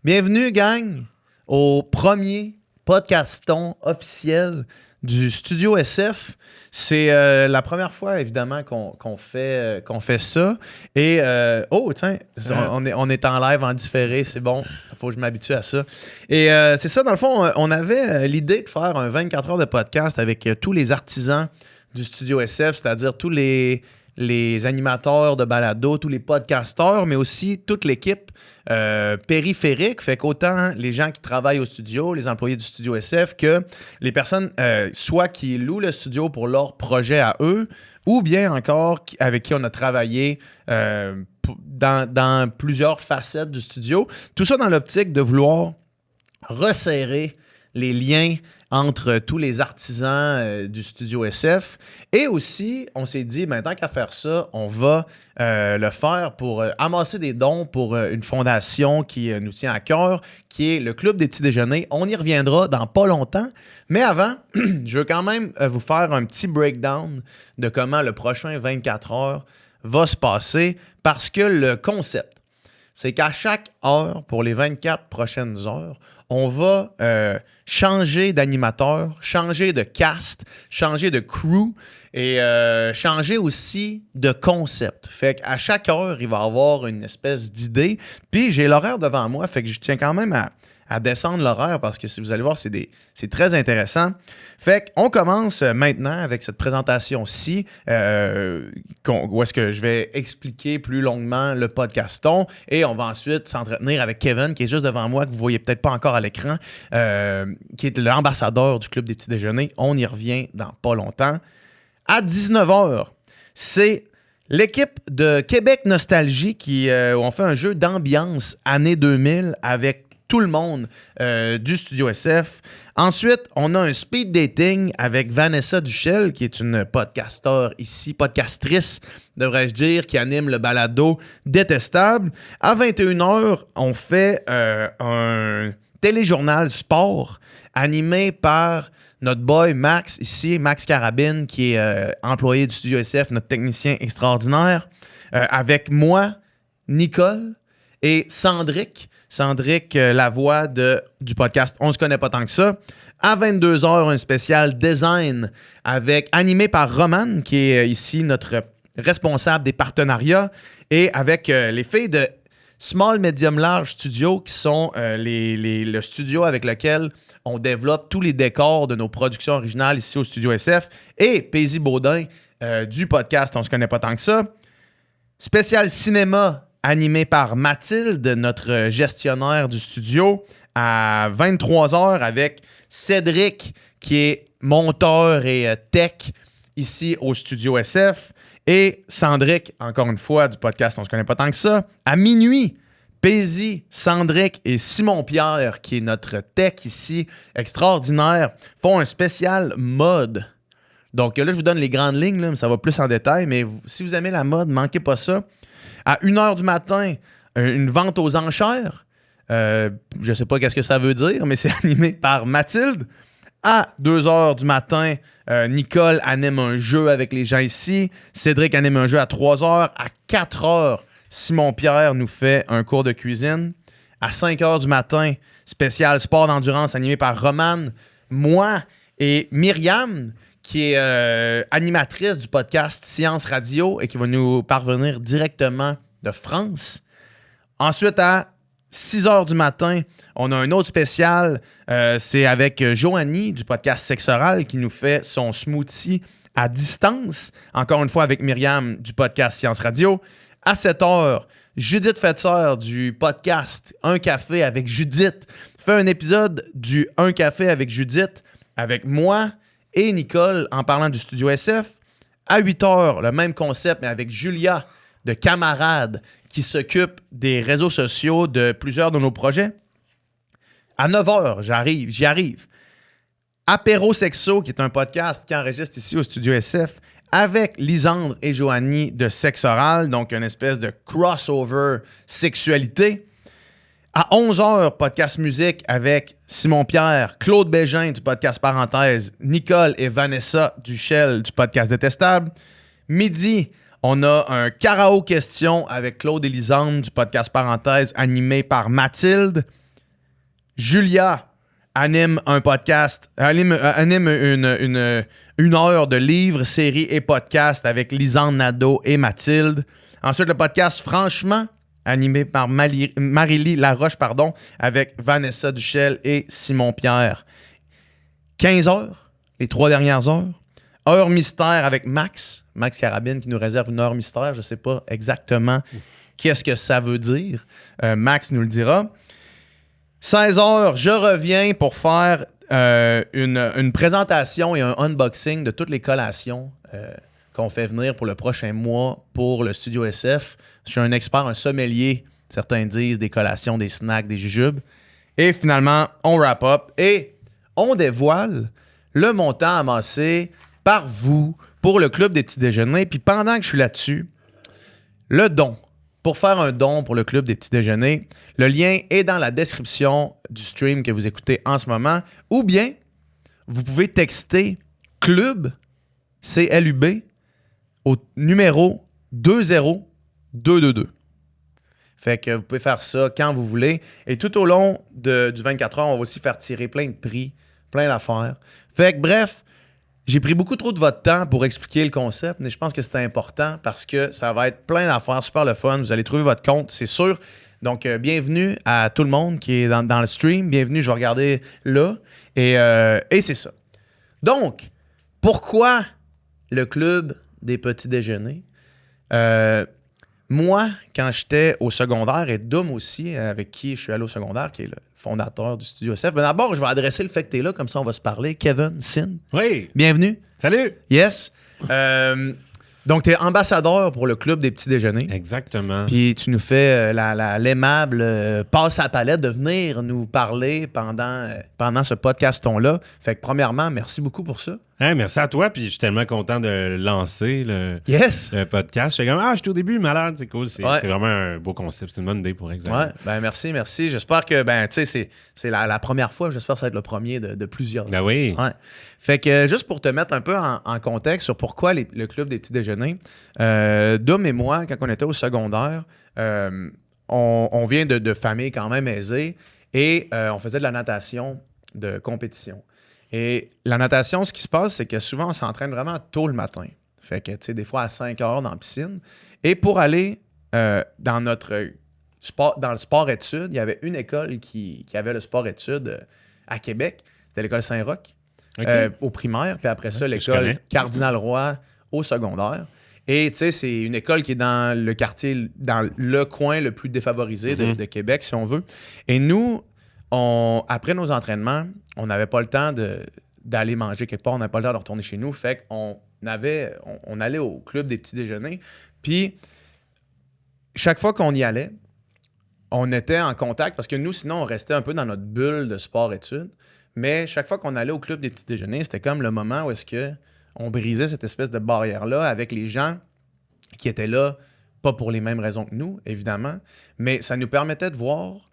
Bienvenue, gang, au premier podcaston officiel du Studio SF. C'est la première fois, évidemment, qu'on fait ça. Et, tiens, on est en live, en différé, c'est bon. Il faut que je m'habitue à ça. Et c'est ça, dans le fond, on avait l'idée de faire un 24 heures de podcast avec tous les artisans du Studio SF, c'est-à-dire tous les animateurs de balado, tous les podcasteurs, mais aussi toute l'équipe périphérique. Fait qu'autant les gens qui travaillent au studio, les employés du Studio SF, que les personnes soit qui louent le studio pour leur projet à eux, ou bien encore avec qui on a travaillé dans plusieurs facettes du studio. Tout ça dans l'optique de vouloir resserrer les liens entre tous les artisans du Studio SF. Et aussi, on s'est dit, tant qu'à faire ça, on va le faire pour amasser des dons pour une fondation qui nous tient à cœur, qui est le Club des petits déjeuners. On y reviendra dans pas longtemps. Mais avant, je veux quand même vous faire un petit breakdown de comment le prochain 24 heures va se passer, parce que le concept, c'est qu'à chaque heure, pour les 24 prochaines heures, on va changer d'animateur, changer de cast, changer de crew et changer aussi de concept. Fait qu'à chaque heure, il va y avoir une espèce d'idée. Puis j'ai l'horaire devant moi, fait que je tiens quand même à descendre l'horaire parce que si vous allez voir, c'est très intéressant. Fait qu'on commence maintenant avec cette présentation-ci où est-ce que je vais expliquer plus longuement le podcaston et on va ensuite s'entretenir avec Kevin qui est juste devant moi, que vous ne voyez peut-être pas encore à l'écran, qui est l'ambassadeur du Club des petits déjeuners. On y revient dans pas longtemps. À 19h, c'est l'équipe de Québec Nostalgie où on fait un jeu d'ambiance année 2000 avec tout le monde du Studio SF. Ensuite, on a un speed dating avec Vanessa Duchel, qui est une podcastrice, devrais-je dire, qui anime le balado Détestable. À 21h, on fait un téléjournal sport animé par notre boy Max, ici, Max Carabine, qui est employé du Studio SF, notre technicien extraordinaire, avec moi, Nicole et Sandrick, la voix du podcast On se connaît pas tant que ça. À 22h, un spécial design animé par Roman, qui est ici notre responsable des partenariats, et avec les filles de Small Medium Large Studio, qui sont le studio avec lequel on développe tous les décors de nos productions originales ici au Studio SF, et Paisy Baudin du podcast On se connaît pas tant que ça. Spécial cinéma animé par Mathilde, notre gestionnaire du studio, à 23h avec Cédric, qui est monteur et tech ici au Studio SF, et Sandrick, encore une fois, du podcast On se connaît pas tant que ça. À minuit, Paisy, Sandrick et Simon-Pierre, qui est notre tech ici, extraordinaire, font un spécial mode. Donc là, je vous donne les grandes lignes, là, mais ça va plus en détail, mais si vous aimez la mode, manquez pas ça. À 1h du matin, une vente aux enchères. Je ne sais pas qu'est-ce que ça veut dire, mais c'est animé par Mathilde. À 2h du matin, Nicole anime un jeu avec les gens ici. Cédric anime un jeu à 3h. À 4h, Simon-Pierre nous fait un cours de cuisine. À 5h du matin, spécial sport d'endurance animé par Roman. Moi et Myriam, qui est animatrice du podcast Science Radio et qui va nous parvenir directement de France. Ensuite, à 6h du matin, on a un autre spécial. C'est avec Joanie du podcast Sexe Oral qui nous fait son smoothie à distance. Encore une fois, avec Myriam du podcast Science Radio. À 7h, Judith Fetzer du podcast Un café avec Judith fait un épisode du Un café avec Judith avec moi et Nicole en parlant du Studio SF. À 8h, le même concept, mais avec Julia de Camarade qui s'occupe des réseaux sociaux de plusieurs de nos projets. À 9h, j'y arrive. Apéro Sexo, qui est un podcast qui enregistre ici au Studio SF avec Lisandre et Joanie de Sexe Oral, donc une espèce de crossover sexualité. À 11h, podcast musique avec Simon-Pierre, Claude Bégin du podcast Parenthèse, Nicole et Vanessa Duchel du podcast Détestable. Midi, on a un karaoke question avec Claude et Lisandre du podcast Parenthèse animé par Mathilde. Julia anime un podcast, anime une heure de livres, séries et podcasts avec Lisanne Nadeau et Mathilde. Ensuite, le podcast Franchement, animé par Marie-Lie Laroche, avec Vanessa Duchel et Simon Pierre. 15 heures, les 3 dernières heures. Heure mystère avec Max Carabine qui nous réserve une heure mystère. Je ne sais pas exactement qu'est-ce que ça veut dire. Max nous le dira. 16 heures, je reviens pour faire une présentation et un unboxing de toutes les collations qu'on fait venir pour le prochain mois pour le Studio SF. Je suis un expert, un sommelier, certains disent, des collations, des snacks, des jujubes. Et finalement, on wrap up et on dévoile le montant amassé par vous pour le Club des petits déjeuners. Puis pendant que je suis là-dessus, le don. Pour faire un don pour le Club des petits déjeuners, le lien est dans la description du stream que vous écoutez en ce moment. Ou bien, vous pouvez texter CLUB, C-L-U-B, au numéro 20222. Fait que vous pouvez faire ça quand vous voulez. Et tout au long du 24 heures, on va aussi faire tirer plein de prix, plein d'affaires. Fait que bref, j'ai pris beaucoup trop de votre temps pour expliquer le concept, mais je pense que c'est important parce que ça va être plein d'affaires, super le fun. Vous allez trouver votre compte, c'est sûr. Donc, bienvenue à tout le monde qui est dans le stream. Bienvenue, je vais regarder là. Et c'est ça. Donc, pourquoi le Club des petits déjeuners? Moi, quand j'étais au secondaire, et Dom aussi, avec qui je suis allé au secondaire, qui est le fondateur du Studio SF. Mais d'abord, je vais adresser le fait que tu es là, comme ça on va se parler. Kevin, Sin. Oui. Bienvenue. Salut. Yes. Donc, tu es ambassadeur pour le Club des petits déjeuners. Exactement. Puis tu nous fais l'aimable passe à la palette de venir nous parler pendant ce podcaston-là. Fait que premièrement, merci beaucoup pour ça. Hey, merci à toi, puis je suis tellement content de lancer le podcast. J'étais comme, je suis au début, malade, c'est cool. C'est vraiment un beau concept, c'est une bonne idée pour examiner. Ouais, ben merci. J'espère que, tu sais, c'est la première fois, j'espère que ça va être le premier de plusieurs. Ben oui. Ouais. Fait que juste pour te mettre un peu en contexte sur pourquoi le Club des petits déjeuners, Dom et moi, quand on était au secondaire, on vient de familles quand même aisées et on faisait de la natation de compétition. Et la natation, ce qui se passe, c'est que souvent, on s'entraîne vraiment tôt le matin. Fait que, tu sais, des fois à 5 heures dans la piscine. Et pour aller dans le sport-études, il y avait une école qui avait le sport-études à Québec. C'était l'école Saint-Roch, au primaire. Puis après ça, l'école Cardinal-Roy au secondaire. Et, tu sais, c'est une école qui est dans le quartier, dans le coin le plus défavorisé de Québec, si on veut. Et nous, après nos entraînements, on n'avait pas le temps d'aller manger quelque part, on n'avait pas le temps de retourner chez nous. Fait qu'on allait au Club des petits déjeuners. Puis, chaque fois qu'on y allait, on était en contact parce que nous, sinon, on restait un peu dans notre bulle de sport-études. Mais chaque fois qu'on allait au Club des petits déjeuners, c'était comme le moment où est-ce qu'on brisait cette espèce de barrière-là avec les gens qui étaient là, pas pour les mêmes raisons que nous, évidemment, mais ça nous permettait de voir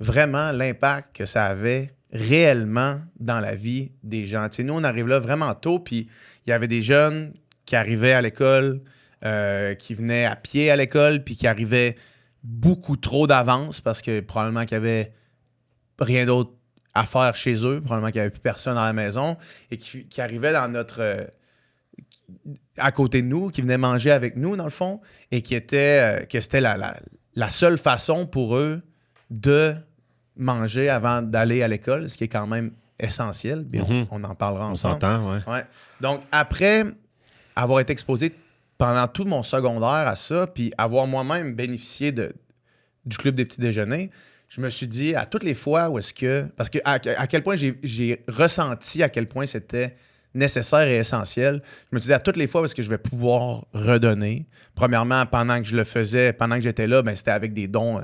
vraiment l'impact que ça avait réellement dans la vie des gens. Tu sais, nous, on arrive là vraiment tôt, puis il y avait des jeunes qui arrivaient à l'école, qui venaient à pied à l'école, puis qui arrivaient beaucoup trop d'avance parce que probablement qu'il n'y avait rien d'autre à faire chez eux, probablement qu'il n'y avait plus personne dans la maison, et qui arrivaient dans à côté de nous, qui venaient manger avec nous, dans le fond, et que c'était la seule façon pour eux de manger avant d'aller à l'école, ce qui est quand même essentiel. Puis on en parlera ensemble. On s'entend, oui. Ouais. Donc, après avoir été exposé pendant tout mon secondaire à ça, puis avoir moi-même bénéficié du Club des petits déjeuners, je me suis dit, à toutes les fois où est-ce que... Parce que à quel point j'ai ressenti à quel point c'était nécessaire et essentiel. Je me suis dit, à toutes les fois où est-ce que je vais pouvoir redonner. Premièrement, pendant que je le faisais, pendant que j'étais là, c'était avec des dons,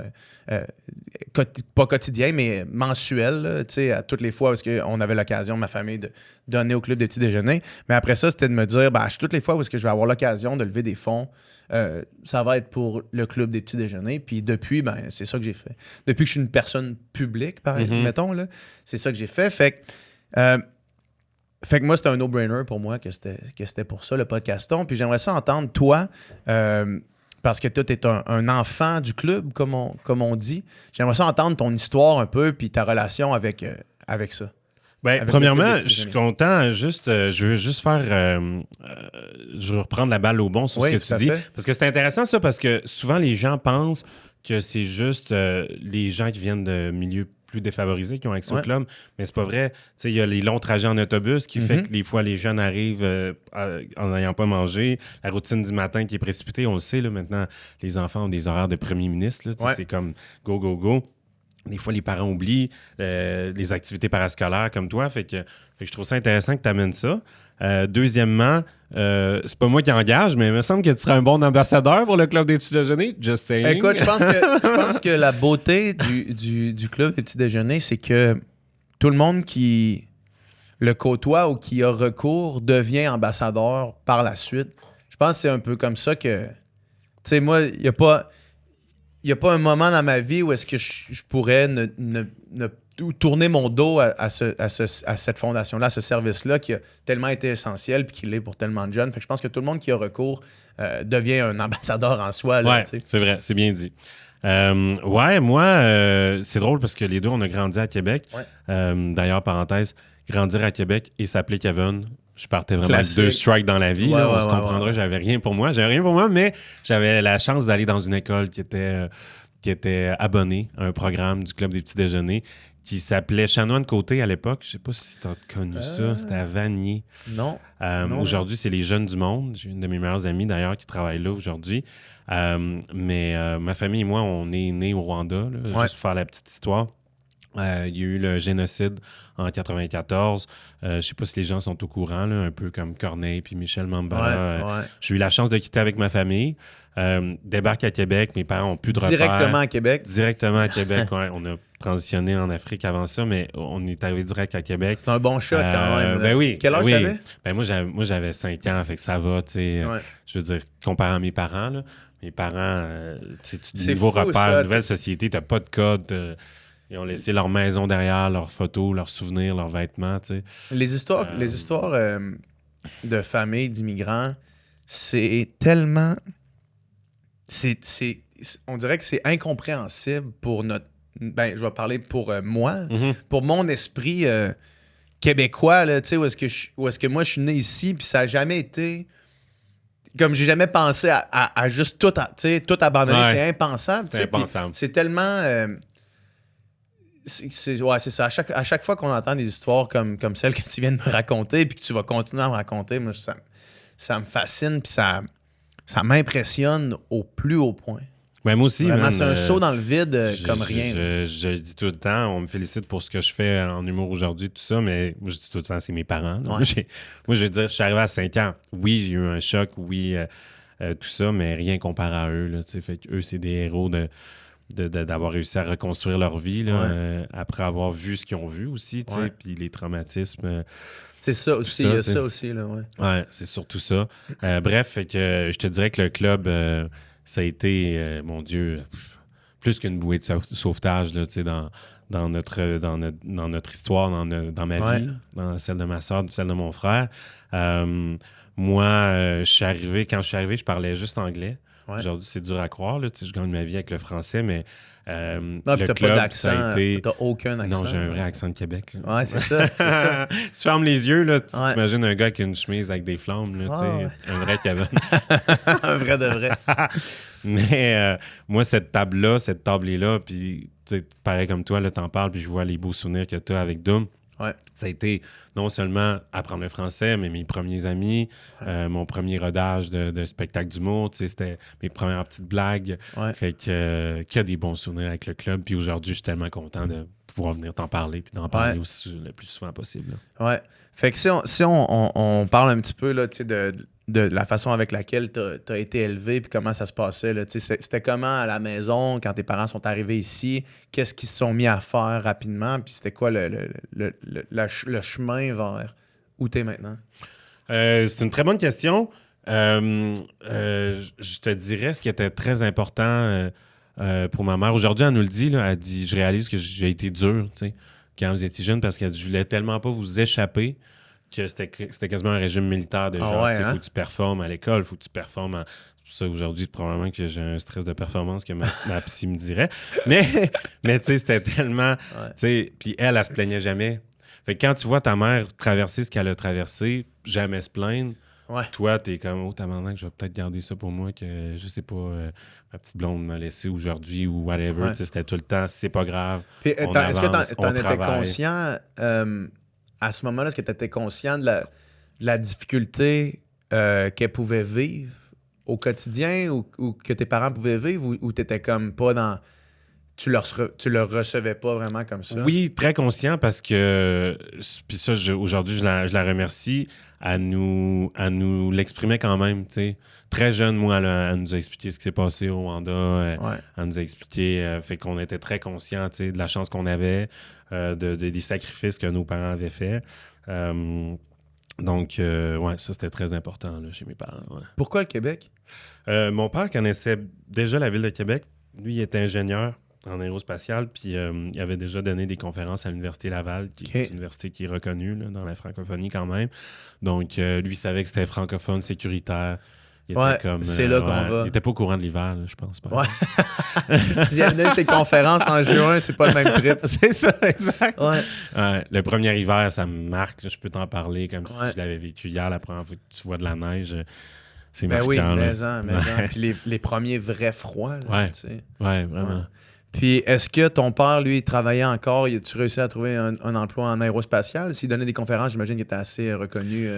pas quotidiens, mais mensuels. Tu sais, à toutes les fois où est-ce qu'on avait l'occasion, ma famille, de donner au Club des petits déjeuners. Mais après ça, c'était de me dire, à toutes les fois où est-ce que je vais avoir l'occasion de lever des fonds, ça va être pour le Club des petits déjeuners. Puis depuis, c'est ça que j'ai fait. Depuis que je suis une personne publique, par exemple, mettons, là, c'est ça que j'ai fait. Fait que moi, c'était un no-brainer pour moi que c'était pour ça, le podcaston. Puis j'aimerais ça entendre, toi, parce que toi, tu es un enfant du club, comme on dit. J'aimerais ça entendre ton histoire un peu, puis ta relation avec ça. Premièrement, je suis content. Je veux juste faire... je veux reprendre la balle au bon sur ce que tu dis. Parce que c'est intéressant, ça, parce que souvent, les gens pensent que c'est juste les gens qui viennent de milieux plus défavorisés qui ont accès au club. Mais c'est pas vrai. Il y a les longs trajets en autobus qui fait que des fois, les jeunes arrivent en n'ayant pas mangé. La routine du matin qui est précipitée, on le sait. Là, maintenant, les enfants ont des horaires de premier ministre. Là, c'est comme go, go, go. Des fois, les parents oublient les activités parascolaires comme toi. Fait que je trouve ça intéressant que tu amènes ça. Deuxièmement, c'est pas moi qui engage, mais il me semble que tu serais un bon ambassadeur pour le club des petits déjeuners. Just saying. Écoute, je pense que la beauté du club des petits déjeuners, c'est que tout le monde qui le côtoie ou qui a recours devient ambassadeur par la suite. Je pense que c'est un peu comme ça que... Tu sais, moi, il n'y a pas un moment dans ma vie où est-ce que je pourrais ne tourner mon dos à cette fondation-là, à ce service-là qui a tellement été essentiel et qui l'est pour tellement de jeunes. Fait que je pense que tout le monde qui a recours devient un ambassadeur en soi. Oui, c'est vrai, c'est bien dit. Moi, c'est drôle parce que les deux, on a grandi à Québec. Ouais. D'ailleurs, parenthèse, grandir à Québec et s'appeler Kevin. Je partais vraiment avec 2 strikes dans la vie. Ouais, on se comprendra, j'avais rien pour moi. Mais j'avais la chance d'aller dans une école qui était abonnée à un programme du Club des petits déjeuners qui s'appelait Chanoine-Côté à l'époque. Je sais pas si tu as connu ça. C'était à Vanier. Non. Aujourd'hui, c'est les Jeunes du Monde. J'ai une de mes meilleures amies, d'ailleurs, qui travaille là aujourd'hui. Mais ma famille et moi, on est nés au Rwanda, là, juste pour faire la petite histoire. Il y a eu le génocide en 1994. Je ne sais pas si les gens sont au courant, là, un peu comme Corneille puis Michel Mambala. J'ai eu la chance de quitter avec ma famille. Débarque à Québec. Mes parents n'ont plus de repères. Directement à Québec? Directement à Québec, oui. On a transitionné en Afrique avant ça, mais on est arrivé direct à Québec. C'est un bon choc quand même. Ben oui. Quel âge t'avais? Moi, j'avais 5 ans, fait que ça va, tu sais. Je veux dire, comparé à mes parents, là, mes parents, tu sais, nouveau repère, nouvelle société, tu n'as pas de code. Ils ont laissé leur maison derrière, leurs photos, leurs souvenirs, leurs vêtements, tu sais. Les histoires de familles d'immigrants, c'est tellement... on dirait que c'est incompréhensible pour notre... Ben, je vais parler pour moi, pour mon esprit québécois, là, tu sais, où est-ce que moi, je suis né ici, puis ça n'a jamais été... Comme j'ai jamais pensé à juste tout abandonner. Ouais. C'est impensable. C'est impensable. C'est tellement... c'est ça. À chaque fois qu'on entend des histoires comme celle que tu viens de me raconter puis que tu vas continuer à me raconter, moi, ça me fascine puis ça m'impressionne au plus haut point. Ben, moi aussi. Vraiment, c'est un saut dans le vide comme rien. Je le dis tout le temps. On me félicite pour ce que je fais en humour aujourd'hui, tout ça, mais moi, je dis tout le temps, c'est mes parents. Ouais. Moi, je veux dire, je suis arrivé à 5 ans. Oui, j'ai eu un choc, oui, tout ça, mais rien comparé à eux. Là, fait qu'eux, c'est des héros d'avoir réussi à reconstruire leur vie là, après avoir vu ce qu'ils ont vu aussi, puis les traumatismes. C'est ça aussi, il y a ça aussi. Là, ouais, c'est surtout ça. Bref, fait que je te dirais que le club, ça a été, mon Dieu, plus qu'une bouée de sauvetage là, dans notre histoire, dans ma vie, dans celle de ma soeur, celle de mon frère. Moi, quand je suis arrivé, je parlais juste anglais. Ouais. Aujourd'hui, c'est dur à croire. Là, je gagne ma vie avec le français, mais le club, ça a été... T'as aucun accent. Non, j'ai un vrai accent de Québec. Là. Ouais, c'est ça. Si tu fermes les yeux, là, tu t'imagines un gars avec une chemise avec des flammes. Là, un vrai Kevin. Un vrai de vrai. Mais moi, cette table-là, puis pareil comme toi, là, t'en parles, puis je vois les beaux souvenirs que t'as avec Doom. Ouais. Ça a été non seulement apprendre le français, mais mes premiers amis, mon premier rodage de spectacle d'humour, c'était mes premières petites blagues. Ouais. Fait que qu'il y a des bons souvenirs avec le club. Puis aujourd'hui, je suis tellement content de pouvoir venir t'en parler puis d'en parler aussi le plus souvent possible. Là. Ouais. Fait que si on parle un petit peu là, de la façon avec laquelle tu as été élevé puis comment ça se passait. Là. C'était comment à la maison quand tes parents sont arrivés ici? Qu'est-ce qu'ils se sont mis à faire rapidement? Puis c'était quoi le chemin vers où tu es maintenant? C'est une très bonne question. Je te dirais ce qui était très important pour ma mère. Aujourd'hui, elle nous le dit. Là, elle dit, je réalise que j'ai été dur quand vous étiez jeune parce qu'elle dit, je voulais tellement pas vous échapper que c'était quasiment un régime militaire de genre, faut que tu performes à l'école, faut que tu performes ça, aujourd'hui, probablement que j'ai un stress de performance que ma psy me dirait. Mais tu sais, c'était tellement... Tu sais, puis elle se plaignait jamais. Fait que quand tu vois ta mère traverser ce qu'elle a traversé, jamais se plaindre, toi, t'es comme, oh, tabarnak, je vais peut-être garder ça pour moi, que, je sais pas, ma petite blonde m'a laissé aujourd'hui ou whatever. Tu sais, c'était tout le temps, c'est pas grave. Puis, est-ce que t'en étais conscient, à ce moment-là, est-ce que tu étais conscient de la difficulté qu'elle pouvait vivre au quotidien ou que tes parents pouvaient vivre ou tu étais comme pas dans... Tu le recevais pas vraiment comme ça? Oui, très conscient parce que, puis ça, aujourd'hui, je la remercie, elle nous l'exprimait quand même, tu sais. Très jeune, moi, elle nous a expliqué ce qui s'est passé au Rwanda, elle nous a expliqué, fait qu'on était très conscients, tu sais, de la chance qu'on avait, des sacrifices que nos parents avaient faits. Donc, ça, c'était très important là, chez mes parents. Ouais. Pourquoi le Québec? Mon père connaissait déjà la ville de Québec. Lui, il était ingénieur en aérospatial, puis il avait déjà donné des conférences à l'Université Laval, qui est une université qui est reconnue là, dans la francophonie quand même. Donc, lui, il savait que c'était francophone, sécuritaire. Il était comme, c'est là qu'on va. Il était pas au courant de l'hiver, là, je pense pas. S'il y a une ses conférences en juin, c'est pas le même trip. C'est ça, exact. Le premier hiver, ça me marque. Là, je peux t'en parler comme si je l'avais vécu hier, la première fois que tu vois de la neige. C'est marquant. Oui, maison. Puis les premiers vrais froids. Là, tu sais. Vraiment. Puis est-ce que ton père, lui, travaillait encore? As-tu réussi à trouver un emploi en aérospatial? S'il donnait des conférences, j'imagine qu'il était assez reconnu.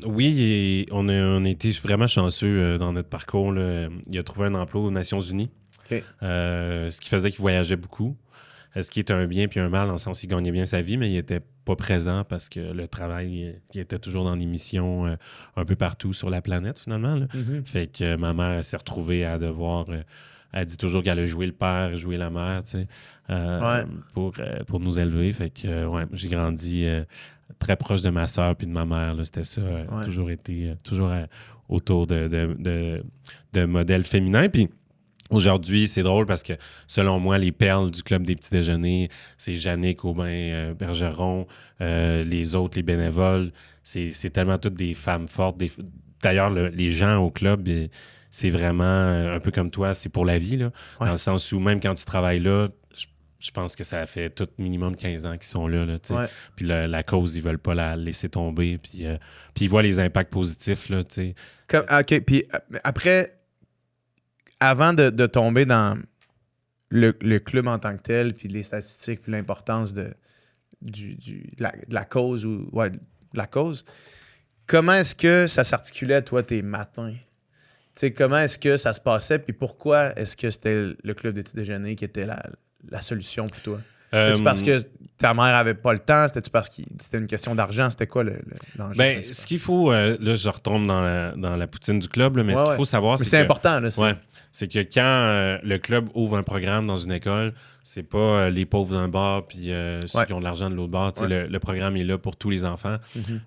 Oui, on a été vraiment chanceux dans notre parcours. Là. Il a trouvé un emploi aux Nations Unies, ce qui faisait qu'il voyageait beaucoup. Ce qui était un bien puis un mal, dans le sens qu'il gagnait bien sa vie, mais il n'était pas présent parce que le travail, il était toujours dans des missions un peu partout sur la planète, finalement. Là. Fait que ma mère s'est retrouvée à devoir... elle dit toujours qu'elle a joué le père, joué la mère, tu sais, pour nous élever. Fait que, j'ai grandi très proche de ma sœur puis de ma mère. Là, c'était ça. Toujours été autour de modèles féminins. Puis aujourd'hui, c'est drôle parce que, selon moi, les perles du Club des petits déjeuners, c'est Jannick Aubin-Bergeron, les autres, les bénévoles. C'est tellement toutes des femmes fortes. D'ailleurs, les gens au club... c'est vraiment un peu comme toi, c'est pour la vie, là, dans le sens où même quand tu travailles là, je pense que ça fait tout minimum 15 ans qu'ils sont là. Là puis la cause, ils veulent pas la laisser tomber. Puis ils voient les impacts positifs. Là, OK, puis après, avant de tomber dans le club en tant que tel, puis les statistiques, puis l'importance de la cause, de la cause, comment est-ce que ça s'articulait, toi, tes matins? T'sais, comment est-ce que ça se passait, puis pourquoi est-ce que c'était le club de petit déjeuner qui était la solution pour toi? C'était-tu parce que ta mère avait pas le temps? C'était-tu parce que c'était une question d'argent? C'était quoi l'enjeu? Ben, ce qu'il faut, là, je retombe dans la poutine du club, là, mais ce qu'il faut savoir, c'est important. Là, c'est que quand le club ouvre un programme dans une école, c'est pas les pauvres d'un bord puis ceux qui ont de l'argent de l'autre bord. Le programme est là pour tous les enfants.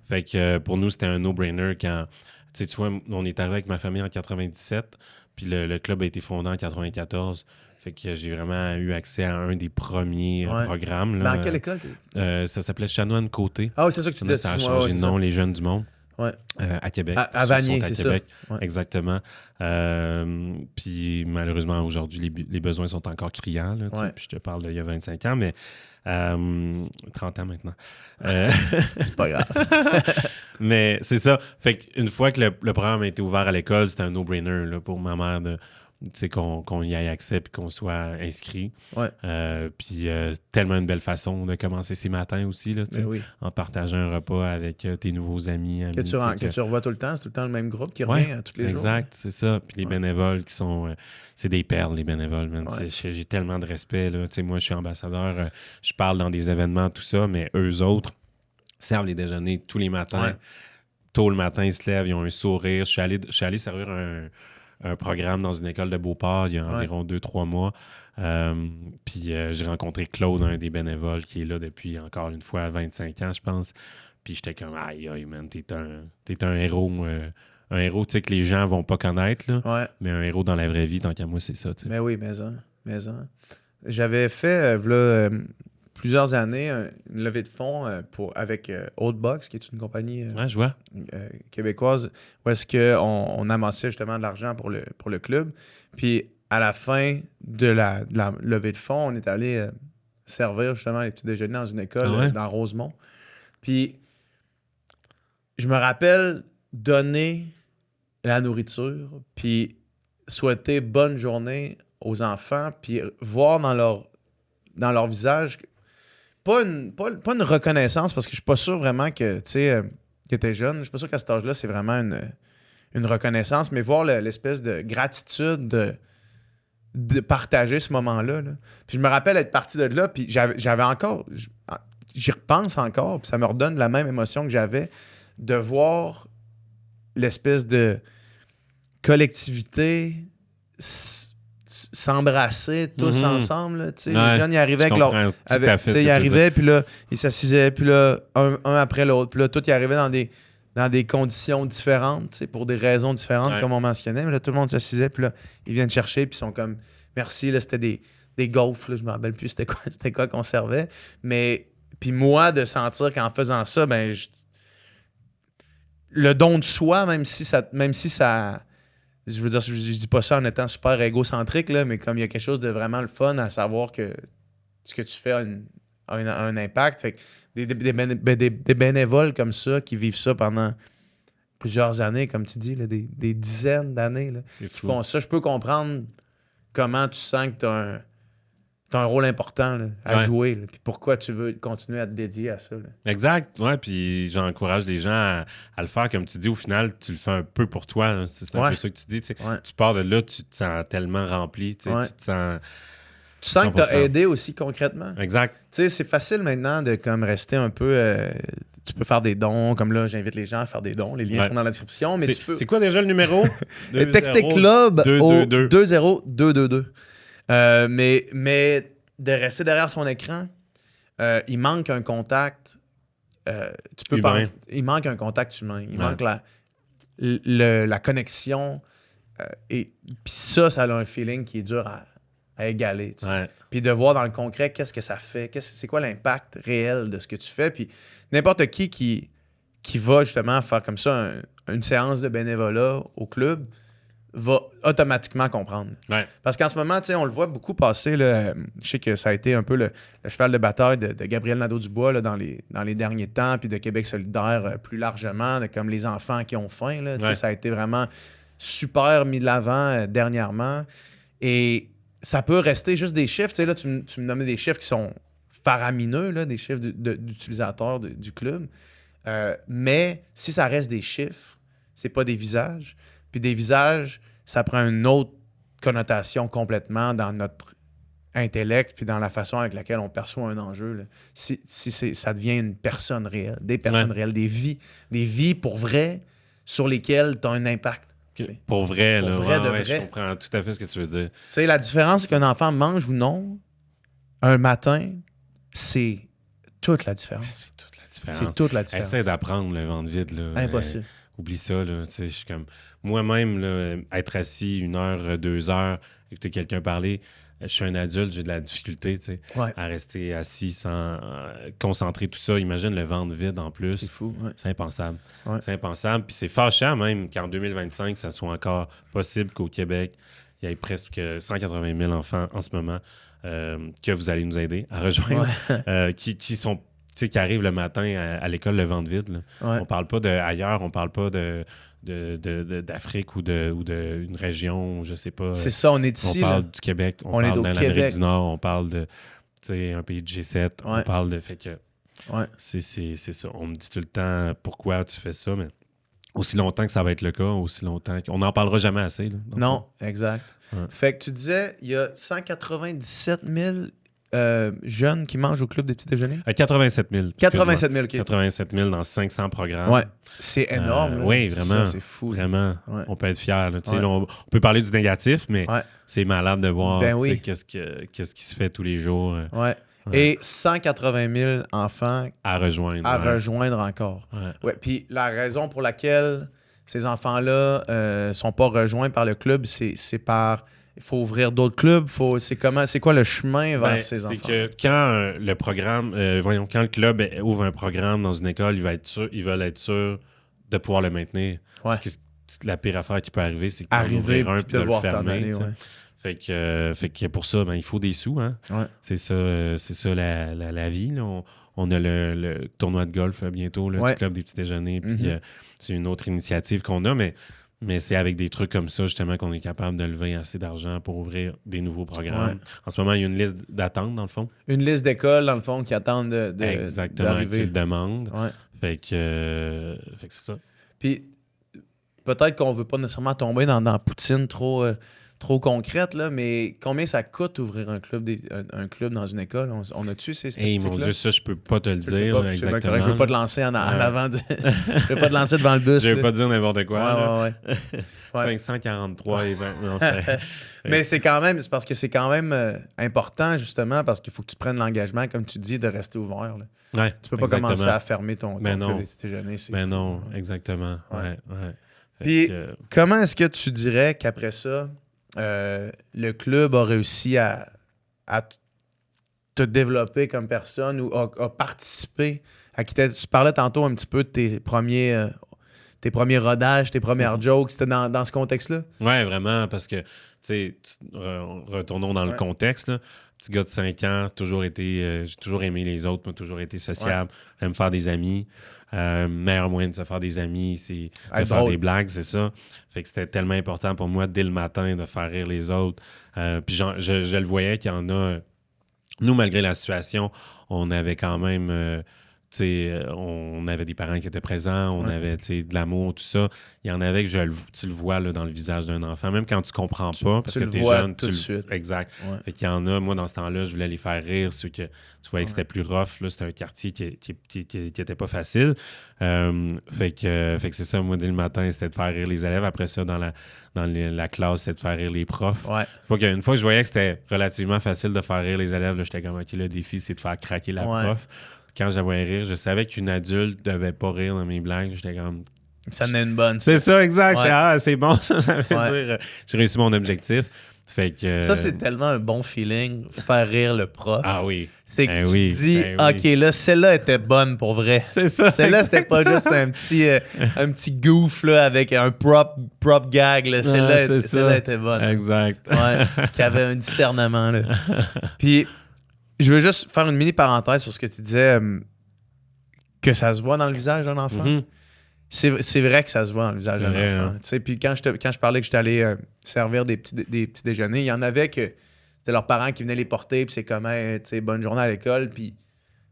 Fait que pour nous, c'était un no-brainer quand... Tu vois, on est arrivé avec ma famille en 97, puis le club a été fondé en 94. Fait que j'ai vraiment eu accès à un des premiers programmes. Là. Dans quelle école? Ça s'appelait Chanoine Côté. Ah oui, c'est ça que tu disais. Ça a changé de nom, Les Jeunes du Monde. À Québec. À Vanier, c'est Québec. Ça. Exactement. Puis malheureusement, aujourd'hui, les besoins sont encore criants. Là, puis je te parle d'il y a 25 ans, mais 30 ans maintenant. C'est pas grave. Mais c'est ça. Fait qu'une fois que le programme a été ouvert à l'école, c'était un no-brainer là, pour ma mère qu'on y ait accès et qu'on soit inscrit. Puis tellement une belle façon de commencer ses matins aussi, là, en partageant un repas avec tes nouveaux amis. Que tu revois tout le temps. C'est tout le temps le même groupe qui revient tous les jours. Exact, c'est ça. Puis les bénévoles qui sont... c'est des perles, les bénévoles. J'ai tellement de respect. Là. Moi, je suis ambassadeur. Je parle dans des événements, tout ça, mais eux autres servent les déjeuners tous les matins. Tôt le matin, ils se lèvent, ils ont un sourire. Je suis allé servir un programme dans une école de Beauport il y a environ 2-3 mois. Puis j'ai rencontré Claude, un des bénévoles, qui est là depuis, encore une fois, 25 ans, je pense. Puis j'étais comme, aïe, man, t'es un héros. Un héros, tu sais, que les gens vont pas connaître, là. Mais un héros dans la vraie vie, tant qu'à moi, c'est ça, tu sais. Mais oui, mais ça. J'avais fait, plusieurs années une levée de fonds avec Oldbox, qui est une compagnie je vois. Québécoise, où est-ce qu'on amassait justement de l'argent pour le club. Puis à la fin de la levée de fonds, on est allé servir justement les petits déjeuners dans une école dans Rosemont. Puis je me rappelle donner la nourriture, puis souhaiter bonne journée aux enfants, puis voir dans leur visage, pas une reconnaissance, parce que je suis pas sûr vraiment que t'es jeune, je suis pas sûr qu'à cet âge-là, c'est vraiment une reconnaissance, mais voir l'espèce de gratitude de partager ce moment-là. Là. Puis je me rappelle être parti de là, puis j'avais encore, j'y repense encore, puis ça me redonne la même émotion que j'avais de voir l'espèce de collectivité s'embrasser tous ensemble. Là, les jeunes, ils arrivaient avec leur... Ils arrivaient, puis là, ils s'assisaient, puis là, un après l'autre. Puis là, tout, ils arrivaient dans des conditions différentes, pour des raisons différentes, comme on mentionnait. Mais là, tout le monde s'assisait, puis là, ils viennent chercher, puis ils sont comme... Merci, là, c'était des gaufres, là, je me rappelle plus c'était quoi qu'on servait. Mais, puis moi, de sentir qu'en faisant ça, ben, le don de soi, même si ça je veux dire, je dis pas ça en étant super égocentrique, là, mais comme il y a quelque chose de vraiment le fun à savoir que ce que tu fais a un impact. Fait que des bénévoles comme ça qui vivent ça pendant plusieurs années, comme tu dis, là, des dizaines d'années, là, qui font ça, je peux comprendre comment tu sens que tu as un rôle important là, à jouer. Là, puis pourquoi tu veux continuer à te dédier à ça. Là. Exact. Ouais, puis j'encourage les gens à le faire. Comme tu dis, au final, tu le fais un peu pour toi. Là. C'est un peu ça que tu dis. Tu pars de là, tu te sens tellement rempli. Tu te sens... Tu sens que tu as aidé aussi concrètement. Exact. Tu sais, c'est facile maintenant de comme rester un peu... tu peux faire des dons. Comme là, j'invite les gens à faire des dons. Les liens sont dans la description. Mais tu peux... C'est quoi déjà le numéro? Textez Club au 20222. Mais de rester derrière son écran, il manque un contact. Tu peux penser, il manque un contact humain. Il manque la connexion. Et puis ça a un feeling qui est dur à égaler. Puis de voir dans le concret qu'est-ce que ça fait, c'est quoi l'impact réel de ce que tu fais. Puis n'importe qui va justement faire comme ça une séance de bénévolat au club va automatiquement comprendre. Parce qu'en ce moment, on le voit beaucoup passer. Là, je sais que ça a été un peu le cheval de bataille de Gabriel Nadeau-Dubois là, dans les derniers temps, puis de Québec solidaire plus largement, comme les enfants qui ont faim. Là, ça a été vraiment super mis de l'avant dernièrement. Et ça peut rester juste des chiffres. Là, tu me nommais des chiffres qui sont faramineux, là, des chiffres d'utilisateurs du club. Mais si ça reste des chiffres, c'est pas des visages. Puis des visages, ça prend une autre connotation complètement dans notre intellect puis dans la façon avec laquelle on perçoit un enjeu. Là. Si ça devient une personne réelle, des personnes réelles, des vies pour vrai sur lesquelles tu as un impact. Pour vrai, là. Vrai. Je comprends tout à fait ce que tu veux dire. Tu sais, la différence qu'un enfant mange ou non un matin, c'est toute la différence. C'est toute la différence. Essaye d'apprendre le ventre vide. Là. Impossible. Oublie ça, là. Je suis comme... Moi-même, là, être assis 1 heure, 2 heures, écouter quelqu'un parler, je suis un adulte, j'ai de la difficulté, à rester assis sans concentrer tout ça. Imagine le ventre vide en plus. C'est fou, C'est impensable. C'est impensable. Puis c'est fâchant même qu'en 2025, ça soit encore possible qu'au Québec, il y ait presque 180 000 enfants en ce moment que vous allez nous aider à rejoindre, qui sont... qui arrivent le matin à l'école le ventre vide. Là. On parle pas d'ailleurs, on parle pas d'Afrique ou d'une région, je sais pas. C'est ça, on est ici. On parle du Québec, on parle de l'Amérique du Nord, on parle de un pays de G7, on parle de... Fait que c'est ça. On me dit tout le temps pourquoi tu fais ça, mais aussi longtemps que ça va être le cas, aussi longtemps qu'on n'en parlera jamais assez. Là, non, exact. Fait que tu disais, il y a 197 000 jeunes qui mangent au club des petits déjeuners? 87 000. 87 000, OK. 87 000 dans 500 programmes. Ouais. C'est énorme. Oui, vraiment. C'est fou. Vraiment. On peut être fiers. Là. Là, on peut parler du négatif, mais c'est malade de voir qu'est-ce qui se fait tous les jours. Et 180 000 enfants à rejoindre encore. Puis la raison pour laquelle ces enfants-là ne sont pas rejoints par le club, c'est par il faut ouvrir d'autres clubs? C'est quoi le chemin vers ces enfants? C'est que quand le programme, quand le club ouvre un programme dans une école, ils veulent être sûrs de pouvoir le maintenir. Ouais. Parce que la pire affaire qui peut arriver, c'est qu'on ouvrir un puis de le fermer. Fait que pour ça, il faut des sous. Hein? Ouais. C'est ça la vie. Là. On a le tournoi de golf bientôt, du club des petits déjeuners. Puis c'est une autre initiative qu'on a, mais c'est avec des trucs comme ça, justement, qu'on est capable de lever assez d'argent pour ouvrir des nouveaux programmes. Ouais. En ce moment, il y a une liste d'attente, dans le fond. Une liste d'écoles, dans le fond, qui attendent Exactement, d'arriver. Qui le demandent. Ouais. Fait que c'est ça. Puis, peut-être qu'on veut pas nécessairement tomber dans la poutine trop concrète, là, mais combien ça coûte ouvrir un club dans une école? On a-tu ces statistiques-là? Mon Dieu, ça, je peux pas te le dire. Exactement. Je veux pas te lancer en avant. Je veux pas te lancer devant le bus. Je veux pas dire n'importe quoi. Ouais. 543 et 20. Non, mais c'est parce que c'est quand même important, justement, parce qu'il faut que tu prennes l'engagement, comme tu dis, de rester ouvert. Là. Ouais, tu peux pas commencer à fermer ton club des petits déjeuners. Mais non, exactement. Ouais. Puis, comment est-ce que tu dirais qu'après ça, le club a réussi à te développer comme personne ou a participé tu parlais tantôt un petit peu de tes premiers rodages, tes premières jokes, c'était dans ce contexte-là? Oui, vraiment, parce que, tu sais, retournons dans le contexte, là. Petit gars de 5 ans, j'ai toujours aimé les autres, j'ai toujours été sociable, j'aime faire des amis. Meilleur moyen de se faire des amis, c'est de faire des blagues, c'est ça. Fait que c'était tellement important pour moi dès le matin de faire rire les autres. Puis je le voyais qu'il y en a. Nous, malgré la situation, on avait quand même. On avait des parents qui étaient présents, on avait de l'amour, tout ça. Il y en avait que tu le vois là, dans le visage d'un enfant, même quand tu comprends pas, parce que tu es jeune. Tout de suite. Exact. Ouais. Fait qu'il y en a, moi, dans ce temps-là, je voulais les faire rire, ceux que tu voyais que c'était plus rough. Là, c'était un quartier qui était pas facile. Fait que c'est ça, moi, dès le matin, c'était de faire rire les élèves. Après ça, dans la classe, c'était de faire rire les profs. Ouais. Une fois que je voyais que c'était relativement facile de faire rire les élèves, là, j'étais comme, OK, le défi, c'est de faire craquer la prof. Quand j'avais rire, je savais qu'une adulte ne devait pas rire dans mes blagues. J'étais comme... Ça en est une bonne. C'est ça, exact. C'est bon. Ça veut dire, j'ai réussi mon objectif. Fait que, ça, c'est tellement un bon feeling, faire rire le prof. Ah oui. C'est que tu te dis, OK, là, celle-là était bonne pour vrai. C'est ça. Celle-là, c'était pas juste un petit goof là, avec un prop gag. Là. Celle-là était bonne. Exact. Ouais, qui avait un discernement. Là. Puis... Je veux juste faire une mini parenthèse sur ce que tu disais, que ça se voit dans le visage d'un enfant. Mm-hmm. C'est vrai que ça se voit dans le visage d'un enfant. Hein. Puis quand je parlais que j'étais allé servir des petits déjeuners, il y en avait que c'était leurs parents qui venaient les porter, puis c'est comme bonne journée à l'école. Puis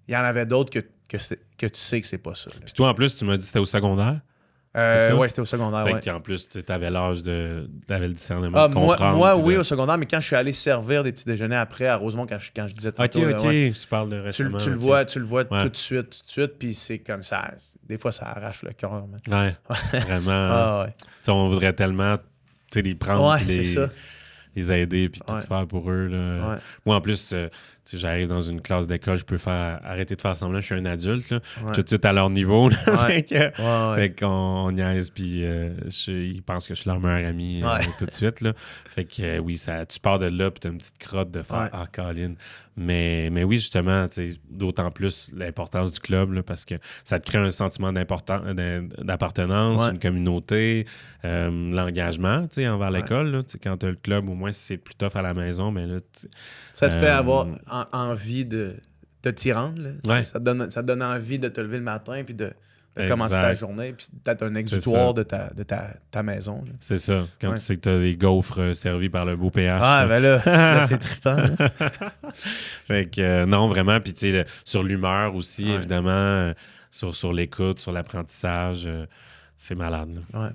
il y en avait d'autres que tu sais que c'est pas ça. Puis toi, en plus, tu m'as dit que c'était au secondaire? Oui, c'était au secondaire. Fait qu'en plus, tu avais l'âge t'avais le discernement de comprendre. Moi, oui, au secondaire, mais quand je suis allé servir des petits déjeuners après à Rosemont, quand je disais tantôt... OK, tu parles de récemment. Tu le vois tout de suite, puis c'est comme ça. Des fois, ça arrache le cœur. Ouais, vraiment. On voudrait tellement les prendre, les aider, puis tout faire pour eux. Là. Ouais. Moi, en plus, j'arrive dans une classe d'école, je peux arrêter de faire semblant, je suis un adulte, là, tout de suite à leur niveau. Là, fait qu'on niaise, puis ils pensent que je suis leur meilleur ami tout de suite. Là. Fait que oui, tu pars de là, puis tu as une petite crotte de faire « Ah, Colin ». Mais oui, justement, d'autant plus l'importance du club, là, parce que ça te crée un sentiment d'appartenance, une communauté, l'engagement envers l'école. Là, quand tu as le club, au moins, si c'est plus tough à la maison, mais là... Ça te fait avoir envie de t'y rendre. Là, ça te donne envie de te lever le matin puis de commencer ta journée, puis peut-être un exutoire de ta maison. Là. C'est ça. Quand tu sais que tu as des gaufres servis par le beau PH. Ah, ben là, c'est trippant. Fait que non, vraiment. Puis tu sais, sur l'humeur aussi, évidemment, sur l'écoute, sur l'apprentissage, c'est malade. Là. Ouais.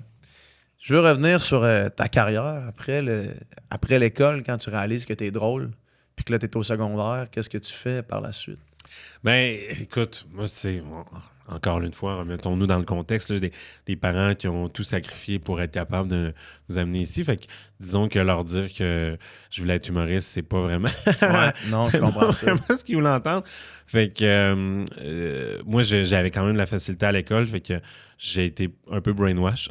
Je veux revenir sur ta carrière après l'école, quand tu réalises que tu es drôle, puis que là, tu es au secondaire. Qu'est-ce que tu fais par la suite? Ben, écoute, moi, tu sais... Encore une fois, remettons-nous dans le contexte, là, des parents qui ont tout sacrifié pour être capables de nous amener ici. Fait que disons que leur dire que je voulais être humoriste, c'est pas vraiment... non, je comprends ça. C'est vraiment ce qu'ils voulaient entendre. Fait que moi, j'avais quand même de la facilité à l'école. Fait que j'ai été un peu brainwash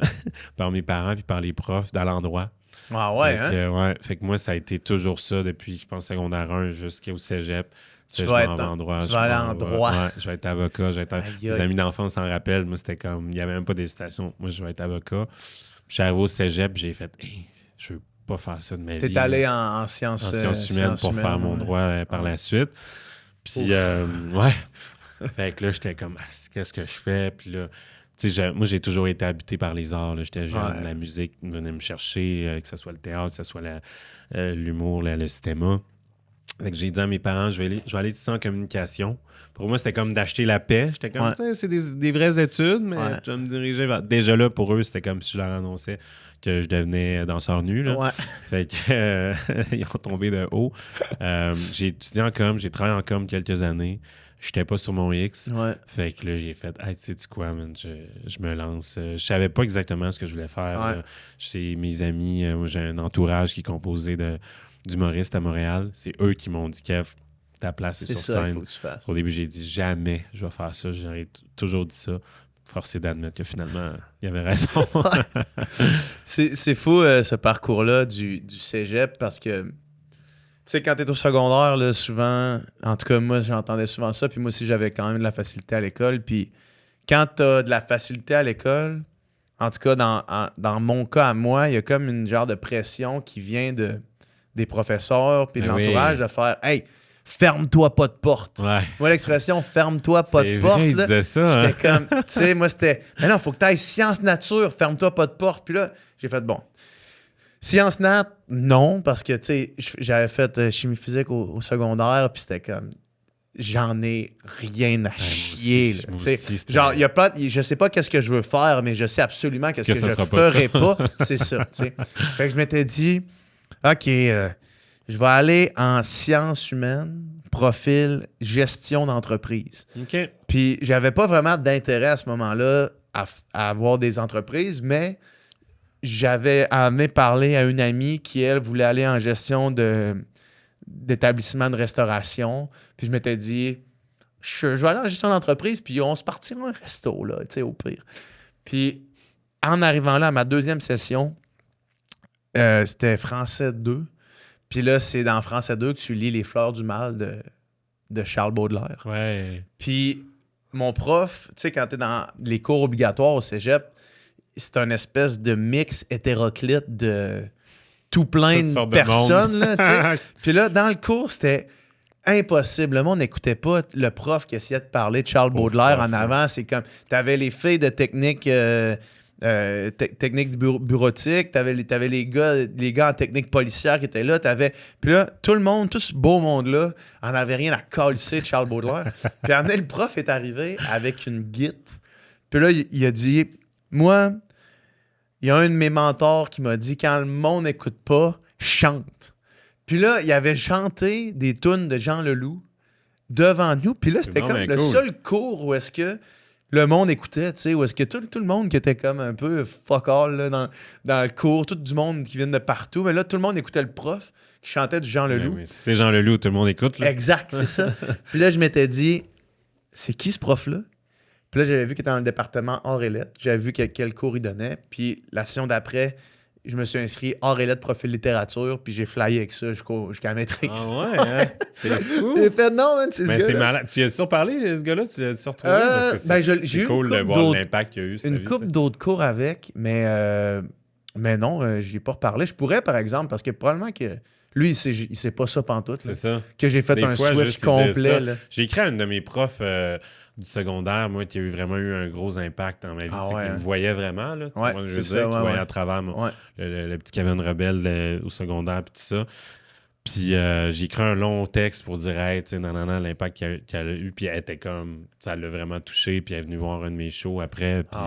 par mes parents puis par les profs d'aller en droit. Ah ouais, ouais. Fait que moi, ça a été toujours ça depuis, je pense, secondaire 1 jusqu'au cégep. Tu vas aller en droit. Ouais, je vais être avocat. Mes amis d'enfance s'en rappellent. Moi, c'était comme, il n'y avait même pas d'hésitation. Moi, je vais être avocat. Je suis arrivé au cégep, j'ai fait, hey, je veux pas faire ça de ma vie. T'es allé en sciences humaines pour faire mon droit par la suite. Puis, ouais. Fait que là, j'étais comme, qu'est-ce que je fais? Puis là, tu sais, moi, j'ai toujours été habité par les arts. J'étais jeune, la musique venait me chercher, que ce soit le théâtre, que ce soit l'humour, le cinéma. Fait que j'ai dit à mes parents, je vais aller étudier en communication. Pour moi, c'était comme d'acheter la paix. J'étais comme, tu sais, c'est des vraies études, mais je vais me diriger vers... Déjà là, pour eux, c'était comme si je leur annonçais que je devenais danseur nu. Là. Fait que, ils ont tombé de haut. J'ai étudié en com, j'ai travaillé en com quelques années. J'étais pas sur mon X. Fait que là, j'ai fait, hey, tu sais quoi, man, je me lance. Je savais pas exactement ce que je voulais faire. Chez mes amis, moi, j'ai un entourage qui est composé d'humoristes à Montréal. C'est eux qui m'ont dit, Kev, ta place est sur scène. Au début, j'ai dit, jamais je vais faire ça. J'aurais toujours dit ça. Forcé d'admettre que finalement, il y avait raison. C'est fou, ce parcours-là du cégep, parce que tu sais, quand t'es au secondaire, là, souvent, en tout cas, moi, j'entendais souvent ça, puis moi aussi, j'avais quand même de la facilité à l'école, puis quand t'as de la facilité à l'école, en tout cas, dans mon cas à moi, il y a comme une genre de pression qui vient des professeurs, puis de l'entourage, de faire « Hey, ferme-toi pas de porte. » Moi, l'expression « ferme-toi pas de porte », il disait ça, j'étais comme, tu sais, moi, c'était « Mais non, faut que t'ailles sciences nature, ferme-toi pas de porte. » Puis là, j'ai fait « Bon. » Sciences nat, non, parce que, tu sais, j'avais fait chimie physique au secondaire, puis c'était comme, j'en ai rien à chier. Genre, il y a plein, je sais pas qu'est-ce que je veux faire, mais je sais absolument qu'est-ce que je ferais pas. C'est ça, tu sais. Fait que je m'étais dit, OK, je vais aller en sciences humaines, profil gestion d'entreprise. Puis j'avais pas vraiment d'intérêt à ce moment-là à avoir des entreprises, mais j'avais amené parler à une amie qui, elle, voulait aller en gestion d'établissement de restauration. Puis je m'étais dit, je vais aller en gestion d'entreprise, puis on se partira un resto, là, tu sais, au pire. Puis en arrivant là, à ma deuxième session, c'était Français 2. Puis là, c'est dans Français 2 que tu lis Les Fleurs du Mal de Charles Baudelaire. Puis mon prof, tu sais, quand tu es dans les cours obligatoires au cégep, c'est un espèce de mix hétéroclite de tout plein de personnes. Là, puis là, dans le cours, c'était impossible. Le monde n'écoutait pas le prof qui essayait de parler de Charles Baudelaire en avant. C'est comme, t'avais les filles de technique bureautique, t'avais les gars en technique policière qui étaient là. Puis là, tout le monde, tout ce beau monde-là, en avait rien à calisser de Charles Baudelaire. Puis après, le prof est arrivé avec une guitare. Puis là, il a dit... Moi, il y a un de mes mentors qui m'a dit, quand le monde n'écoute pas, chante. Puis là, il avait chanté des tunes de Jean Leloup devant nous. Puis là, c'était comme le seul cours où est-ce que le monde écoutait, tu sais, où est-ce que tout le monde qui était comme un peu fuck all là, dans le cours, tout du monde qui vient de partout, mais là, tout le monde écoutait le prof qui chantait du Jean Leloup. Mais c'est Jean Leloup, tout le monde écoute. Là. Exact, c'est ça. Puis là, je m'étais dit, c'est qui ce prof-là? Puis là, j'avais vu qu'il était dans le département Arts et lettres. J'avais vu quel cours il donnait. Puis la session d'après, je me suis inscrit Arts et lettres, profil littérature. Puis j'ai flyé avec ça jusqu'à Matrix. Ah ouais, hein? C'est fou. J'ai fait non, man, c'est ce gars-là. C'est malade. Tu as-tu parlé, ce gars-là? Tu l'as-tu retrouvé? Parce que j'ai eu cool de voir l'impact qu'il y a eu. Une couple d'autres cours avec, mais non, j'y ai pas reparlé. Je pourrais, par exemple, parce que probablement que lui, il sait pas ça pantoute. C'est ça. Que j'ai fait un switch complet. Là. J'ai écrit à une de mes profs du secondaire, moi, qui a vraiment eu un gros impact dans ma vie. Qui me voyait vraiment, là. Tu vois, je veux dire, qui voyait à travers le petit Kevin Rebelle au secondaire, puis tout ça. Puis j'ai écrit un long texte pour dire, hey, tu sais, non, l'impact qu'elle a eu. Puis elle était comme, ça l'a vraiment touché. Puis elle est venue voir un de mes shows après. Puis,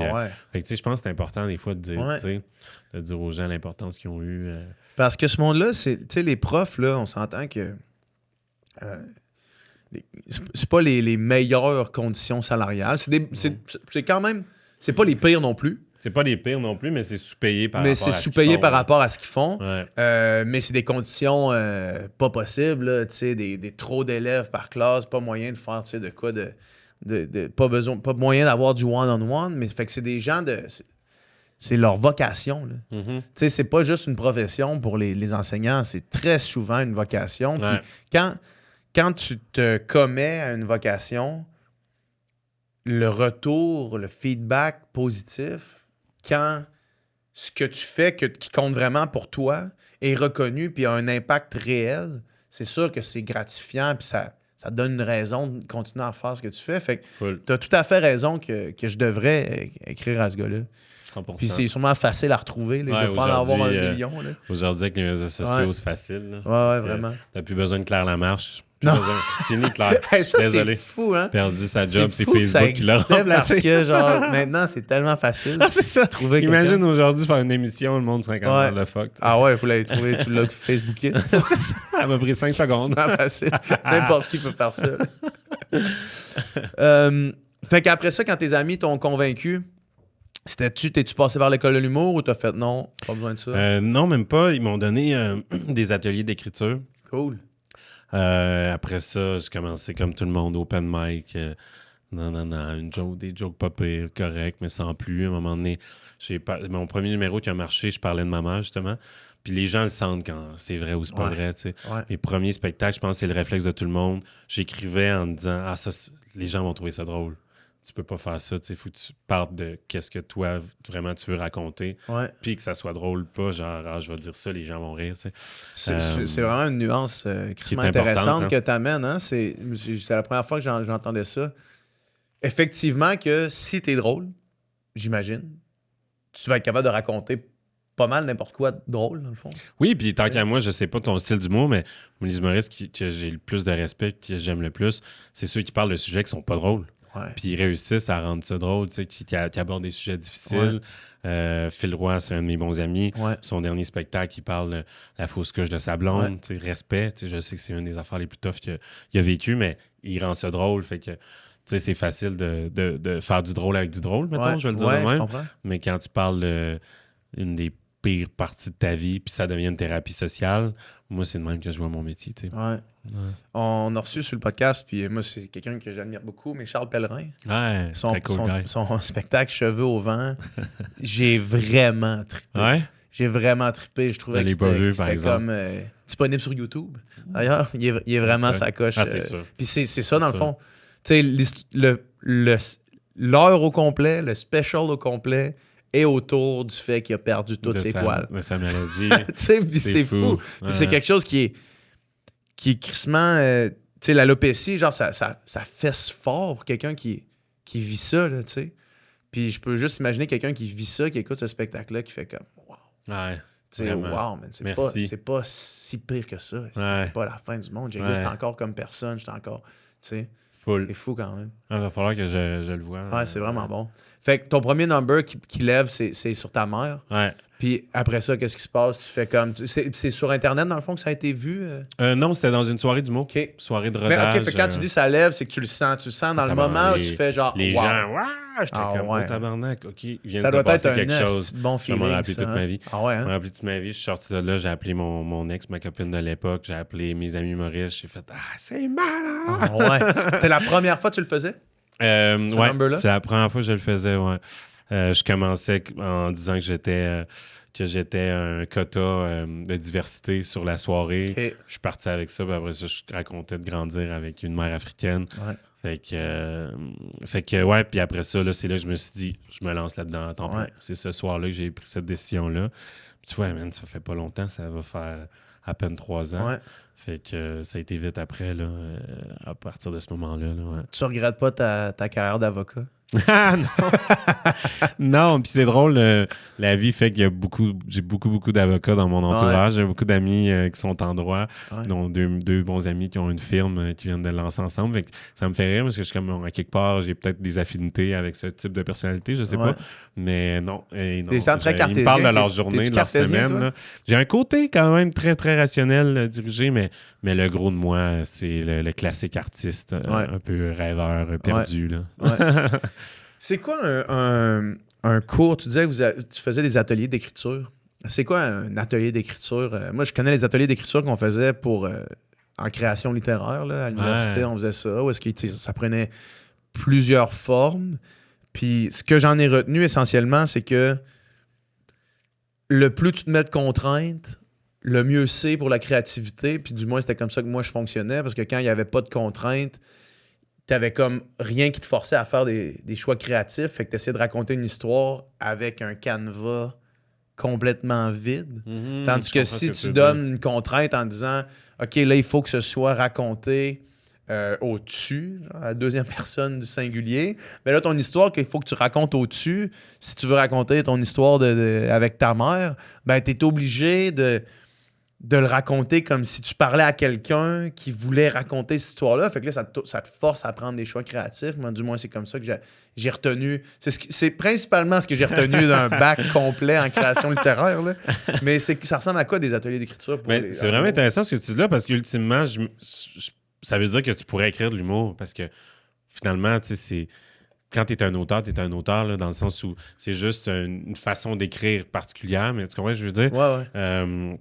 fait que, tu sais, je pense que c'est important des fois de dire, tu sais, de dire aux gens l'importance qu'ils ont eu. Parce que ce monde-là, tu sais, les profs, là, on s'entend que c'est pas les meilleures conditions salariales. C'est quand même, c'est pas les pires non plus. C'est pas les pires non plus, mais c'est sous-payé par rapport à ce qu'ils font. Mais c'est sous-payé par rapport à ce qu'ils font. Mais c'est des conditions pas possibles. Tu sais, des trop d'élèves par classe, pas moyen de faire, tu sais, de quoi pas moyen d'avoir du one-on-one. Mais fait que c'est des gens c'est leur vocation. Là. Mm-hmm. Tu sais, c'est pas juste une profession pour les enseignants, c'est très souvent une vocation. Ouais. Puis quand tu te commets à une vocation, le retour, le feedback positif, quand ce que tu fais qui compte vraiment pour toi est reconnu puis a un impact réel, c'est sûr que c'est gratifiant puis ça te donne une raison de continuer à faire ce que tu fais. Fait que tu as tout à fait raison que je devrais écrire à ce gars-là. 100%. Puis c'est sûrement facile à retrouver. Là, il ne pas en avoir 1 million. Là. Aujourd'hui, avec les réseaux sociaux, c'est facile. Ouais, vraiment. T'as plus besoin de Claire Lamarche. Non. Fini, Claire. Hey, ça, désolé. C'est fou, hein? Perdu sa job, c'est Facebook qui l'a remplacé. Parce que, genre, maintenant, c'est tellement facile. Ah, c'est ça. Trouver imagine aujourd'hui faire une émission, le monde serait quand même le fuck. Ah ouais, il faut l'aller trouver, tu l'as Facebooké. Ça m'a pris 5 secondes. C'est facile. N'importe qui peut faire ça. Fait qu'après ça, quand tes amis t'ont convaincu, t'es-tu passé vers l'école de l'humour ou t'as fait non, pas besoin de ça? Non, même pas. Ils m'ont donné des ateliers d'écriture. Cool. Après ça, j'ai commencé comme tout le monde, open mic. Des jokes pas pires, correct, mais sans plus. À un moment donné, mon premier numéro qui a marché, je parlais de ma mère, justement. Puis les gens le sentent quand c'est vrai ou c'est pas vrai, tu sais. Ouais. Mes premiers spectacles, je pense que c'est le réflexe de tout le monde. J'écrivais en me disant « Ah, ça, les gens vont trouver ça drôle. Tu peux pas faire ça, tu sais. Faut que tu partes de qu'est-ce que toi, vraiment, tu veux raconter. Puis que ça soit drôle, pas genre « Ah, je vais dire ça, les gens vont rire, tu sais. » C'est vraiment une nuance extrêmement intéressante que tu amènes. Hein? C'est la première fois que j'entendais ça. Effectivement que si t'es drôle, j'imagine, tu vas être capable de raconter pas mal n'importe quoi de drôle, dans le fond. Oui, puis tant qu'à moi, je sais pas ton style d'humour, mais les humoristes que j'ai le plus de respect, que j'aime le plus, c'est ceux qui parlent de sujets qui sont pas drôles. Ouais. Puis ils réussissent à rendre ça drôle, tu sais, qui abordent des sujets difficiles. Phil Roy, c'est un de mes bons amis. Son dernier spectacle, il parle de la fausse couche de sa blonde. Tu sais, respect, tu sais, je sais que c'est une des affaires les plus toughs qu'il a vécu, mais il rend ça drôle, fait que... Tu sais, c'est facile de faire du drôle avec du drôle, mettons, je vais le dire de même. Mais quand tu parles d'une des pires parties de ta vie, puis ça devient une thérapie sociale, moi, c'est de même que je vois mon métier, tu sais. On a reçu sur le podcast, puis moi, c'est quelqu'un que j'admire beaucoup, mais Charles Pellerin. Son spectacle Cheveux au vent, j'ai vraiment trippé. J'ai vraiment trippé. Je trouvais que c'était comme disponible sur YouTube. D'ailleurs, il est vraiment sa coche. C'est sûr. Puis c'est ça, dans le fond. Tu sais, l'heure au complet, le special au complet est autour du fait qu'il a perdu toutes ses poils. De sa maladie. Tu sais, puis c'est fou. Puis c'est quelque chose qui est crissement... tu sais, l'alopécie, genre, ça fesse fort pour quelqu'un qui vit ça, là, tu sais. Puis je peux juste imaginer quelqu'un qui vit ça, qui écoute ce spectacle-là, qui fait comme « wow ». Ouais. Tu sais, wow, man, c'est pas si pire que ça. C'est pas la fin du monde. J'existe encore comme personne. J'étais encore... Tu sais... C'est fou quand même. Il va falloir que je le voie. Ouais, c'est vraiment bon. Fait que ton premier number qui lève, c'est sur ta mère. Ouais. Puis après ça, qu'est-ce qui se passe? Tu fais comme... C'est sur Internet, dans le fond, que ça a été vu? Non, c'était dans une soirée d'humour. OK. Soirée de rodage. Mais OK, fait que quand tu dis ça lève, c'est que tu le sens. Tu le sens dans le moment où tu fais genre... Les gens, j'étais comme, ouais. Tabarnak, OK, il vient ça de se passer quelque chose. Bon feeling, je m'en rappelé toute ma vie. Ah ouais, hein? Je m'en rappelé toute ma vie. Je suis sorti de là, j'ai appelé mon ex, ma copine de l'époque, j'ai appelé mes amis humoristes, j'ai fait « Ah, c'est malade! Ah ouais. C'était la première fois que tu le faisais? Ouais, c'est la première fois que je le faisais, ouais. Je commençais en disant que j'étais un quota de diversité sur la soirée. Okay. Je suis parti avec ça, puis après ça, je racontais de grandir avec une mère africaine. Fait que ouais, puis après ça, là, c'est là que je me suis dit, je me lance là-dedans à temps plein. C'est ce soir-là que j'ai pris cette décision-là. Puis tu vois, man, ça fait pas longtemps, ça va faire à peine 3 ans. Fait que ça a été vite après, là, à partir de ce moment-là. Là, Tu regrettes pas ta carrière d'avocat? Ah non! Non, puis c'est drôle, la vie fait qu'il y a j'ai beaucoup d'avocats dans mon entourage. J'ai beaucoup d'amis qui sont en droit, dont deux bons amis qui ont une firme qui viennent de lancer ensemble. Fait que ça me fait rire parce que je suis comme, à quelque part, j'ai peut-être des affinités avec ce type de personnalité, je sais pas. Mais non. Des gens très cartésiens. Ils me parlent de leur journée, de leur semaine. Là. J'ai un côté quand même très, très rationnel dirigé, mais le gros de moi, c'est le classique artiste, un peu rêveur, perdu. Là. C'est quoi un cours? Tu disais que tu faisais des ateliers d'écriture. C'est quoi un atelier d'écriture? Moi, je connais les ateliers d'écriture qu'on faisait en création littéraire. Là, à l'université, on faisait ça. Où est-ce que ça prenait plusieurs formes. Puis ce que j'en ai retenu essentiellement, c'est que le plus tu te mets de contraintes, le mieux c'est pour la créativité. Puis du moins, c'était comme ça que moi, je fonctionnais. Parce que quand il n'y avait pas de contraintes, t'avais comme rien qui te forçait à faire des choix créatifs. Fait que t'essayais de raconter une histoire avec un canevas complètement vide. Tandis que si tu donnes une contrainte en disant « OK, là, il faut que ce soit raconté au-dessus, à la deuxième personne du singulier. » Mais là, ton histoire qu'il faut que tu racontes au-dessus, si tu veux raconter ton histoire avec ta mère, ben t'es obligé de le raconter comme si tu parlais à quelqu'un qui voulait raconter cette histoire-là. Fait que là, ça te force à prendre des choix créatifs. Moi, du moins, c'est comme ça que j'ai retenu. C'est principalement ce que j'ai retenu d'un bac complet en création littéraire. Là. Mais ça ressemble à quoi des ateliers d'écriture? C'est vraiment intéressant ce que tu dis là, parce qu'ultimement, ça veut dire que tu pourrais écrire de l'humour, parce que finalement, tu sais, quand tu es un auteur, là, dans le sens où c'est juste une façon d'écrire particulière, mais tu comprends ce que je veux dire? Ouais.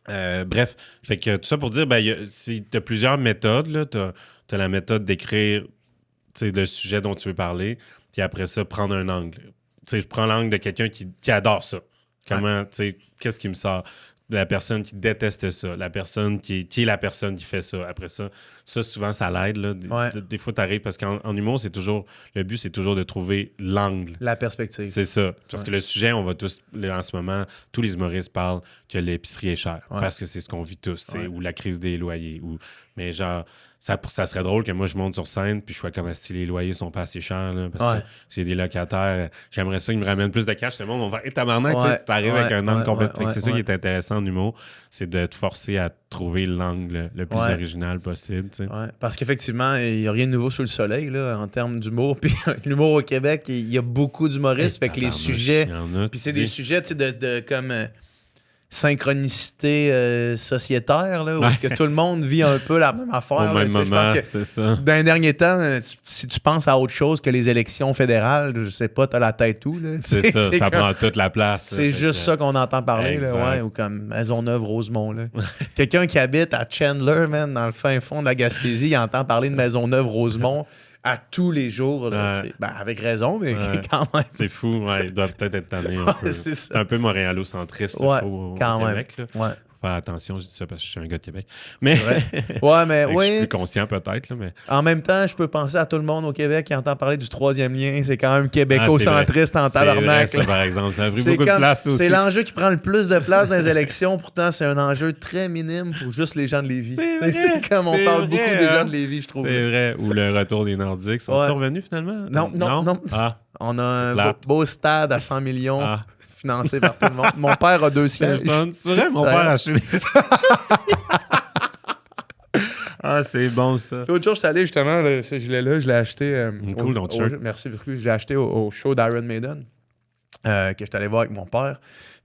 Bref, fait que tout ça pour dire, tu as plusieurs méthodes. Tu as la méthode d'écrire le sujet dont tu veux parler, puis après ça, prendre un angle. Je prends l'angle de quelqu'un qui adore ça. Comment, qu'est-ce qui me sort? La personne qui déteste ça, la personne qui est la personne qui fait ça. Après ça, souvent, ça l'aide. Là. Des fois, tu arrives, parce qu'en humour, le but, c'est toujours de trouver l'angle. La perspective. C'est ça. Parce que le sujet, on va tous, en ce moment, tous les humoristes parlent que l'épicerie est chère. Parce que c'est ce qu'on vit tous, ou la crise des loyers. Mais genre, ça serait drôle que moi, je monte sur scène, puis je sois comme si les loyers sont pas assez chers, là, parce que j'ai des locataires. J'aimerais ça qu'ils me ramènent plus de cash. Le monde, on va être tabarnak, tu arrives avec un angle complètement. C'est ça qui est intéressant en humour, c'est de te forcer à trouver l'angle le plus original possible. Parce qu'effectivement, il n'y a rien de nouveau sous le soleil là, en termes d'humour. Puis l'humour au Québec, il y a beaucoup d'humoristes. Fait que les sujets. Puis c'est des sujets de comme synchronicité sociétaire, là, où est-ce que tout le monde vit un peu la même affaire. Au même moment, c'est ça. Dans les derniers temps, si tu penses à autre chose que les élections fédérales, je sais pas, t'as la tête où. Là. C'est ça, ça prend toute la place. C'est juste ça qu'on entend parler, là, ou comme Maisonneuve-Rosemont. Là. Quelqu'un qui habite à Chandler, man, dans le fin fond de la Gaspésie, il entend parler de Maisonneuve-Rosemont à tous les jours. Là, avec raison, mais quand même. C'est fou, ils doivent peut-être être tannés. C'est un peu montréalo-centriste au Québec. Là. Faut faire attention, je dis ça parce que je suis un gars de Québec. Mais mais je suis plus conscient peut-être. Là, mais... En même temps, je peux penser à tout le monde au Québec qui entend parler du troisième lien. C'est quand même québéco-centriste en tabarnak. C'est vrai, ça, par exemple. Ça a pris beaucoup de place aussi. C'est l'enjeu qui prend le plus de place dans les élections. Pourtant, c'est un enjeu très minime pour juste les gens de Lévis. C'est comme on parle beaucoup des gens de Lévis, je trouve. C'est vrai. Ou le retour des Nordiques. Sont-ils revenus finalement? Non. On a un beau stade à 100 millions. Financé par tout le monde. Mon père a 2 sièges. C'est vrai, mon père a acheté des sièges. C'est bon ça. L'autre jour, je suis allé justement, ce gilet-là, je l'ai acheté. Cool, donc merci beaucoup. Je l'ai acheté au show d'Iron Maiden, que je suis allé voir avec mon père.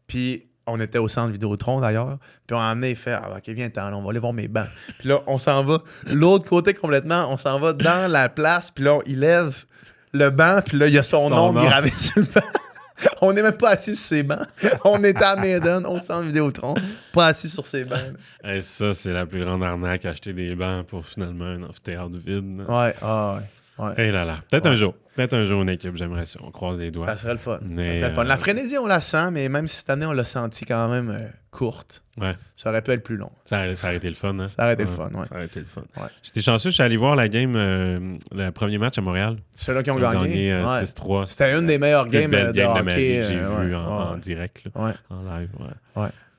Puis on était au centre Vidéotron d'ailleurs. Puis on a amené, il fait OK, viens, on va aller voir mes bancs. Puis là, on s'en va l'autre côté complètement. On s'en va dans la place. Puis là, il lève le banc. Puis là, il y a son nom gravé sur le banc. On n'est même pas assis sur ses bancs. On était à Maiden, au centre Vidéotron, pas assis sur ses bancs. Et ça, c'est la plus grande arnaque, acheter des bancs pour finalement un amphithéâtre vide. Ouais. Et là. Peut-être un jour, une équipe, j'aimerais ça. On croise les doigts. Ça serait le fun. La frénésie, on la sent, mais même si cette année, on l'a senti quand même courte. Ça aurait pu être plus long. Ça aurait été le fun, hein? Ça aurait été le fun, Ça aurait été le fun. J'étais chanceux, je suis allé voir la game, le premier match à Montréal. Ceux-là qui ont gagné 6-3. C'était une des meilleures games de game hockey de ma vie que j'ai vue en direct, là, en live.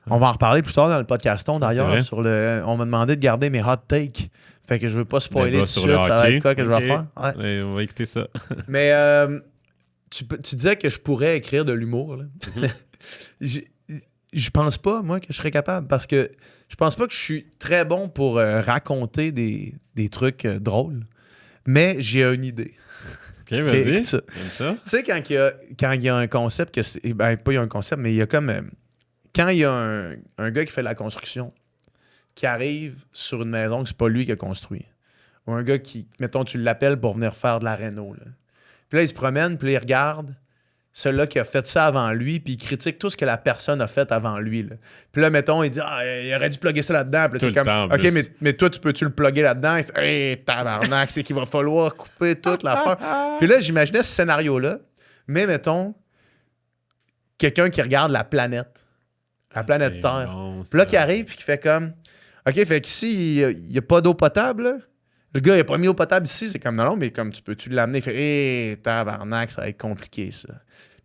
On va en reparler plus tard dans le podcaston, d'ailleurs. On m'a demandé de garder mes hot takes. Fait que je veux pas spoiler tout de suite, ça va être quoi que je vais faire. On va écouter ça. Mais tu disais que je pourrais écrire de l'humour. Je pense pas, moi, que je serais capable, parce que je pense pas que je suis très bon pour raconter des trucs drôles, mais j'ai une idée. OK, vas-y. Tu sais, quand il y a un concept, pas il y a un concept, mais il y a comme... quand il y a un gars qui fait de la construction, qui arrive sur une maison que c'est pas lui qui a construit, ou un gars qui, mettons, tu l'appelles pour venir faire de la réno, là. Puis là, il se promène, puis là, il regarde celui-là qui a fait ça avant lui, puis il critique tout ce que la personne a fait avant lui, là. Puis là, mettons, il dit « Ah, il aurait dû plugger ça là-dedans. » Puis là, c'est comme « OK, mais toi, tu le plugger là-dedans? » Il fait « Hey, tabarnak, c'est qu'il va falloir couper toute l'affaire. » Puis là, j'imaginais ce scénario-là, mais mettons, quelqu'un qui regarde la planète La planète Terre. Bon, puis là, qui arrive, puis qui fait comme... OK, fait qu'ici, il n'y a pas d'eau potable, là. Le gars, il n'a pas mis d'eau potable ici. C'est comme, non, mais comme tu peux-tu l'amener? Il fait, hé, tabarnak, ça va être compliqué, ça.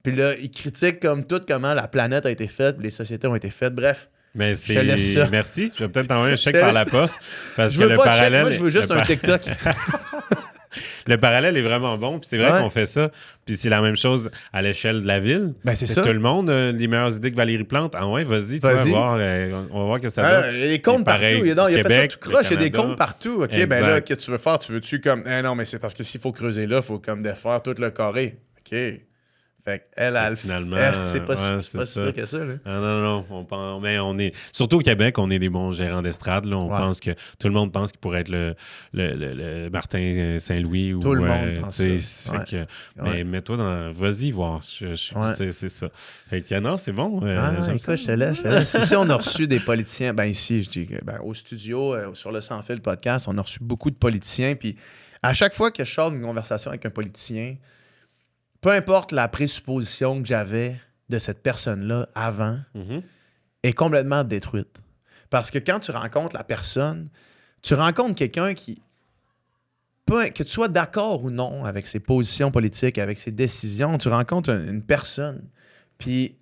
Puis là, il critique comme tout comment la planète a été faite, les sociétés ont été faites. Bref. Mais c'est... Je te laisse ça. Merci. Je vais peut-être t'envoyer un chèque par la poste. Parce que le parallèle... Moi, je veux juste un TikTok. Le parallèle est vraiment bon. Puis c'est vrai qu'on fait ça. Puis c'est la même chose à l'échelle de la ville. Ben, c'est ça. Tout le monde a les meilleures idées que Valérie Plante. Ah ouais, vas-y. On va voir que ça donne. Il y a des comptes partout. Il a fait ça tout croche. Il y a des comptes partout. OK, exact. Ben là, qu'est-ce que tu veux faire? Tu veux-tu comme... non, mais c'est parce que s'il faut creuser là, il faut comme défaire tout le carré. OK. Fait qu'elle, finalement, c'est pas si pire que ça. Là. Ah, non. Mais on est... Surtout au Québec, on est des bons gérants d'estrade. Là. On pense que... Tout le monde pense qu'il pourrait être le Martin Saint-Louis. Tout le monde pense ça. Mais mets-toi dans... Vas-y voir. C'est ça. Fait que non, c'est bon. Écoute, je te laisse. Ici, on a reçu des politiciens. Ben ici, je dis au studio, sur le Sans Fil podcast, on a reçu beaucoup de politiciens. Puis à chaque fois que je sors d'une conversation avec un politicien, peu importe la présupposition que j'avais de cette personne-là avant, est complètement détruite. Parce que quand tu rencontres la personne, tu rencontres quelqu'un qui, que tu sois d'accord ou non avec ses positions politiques, avec ses décisions, tu rencontres une personne. Puis,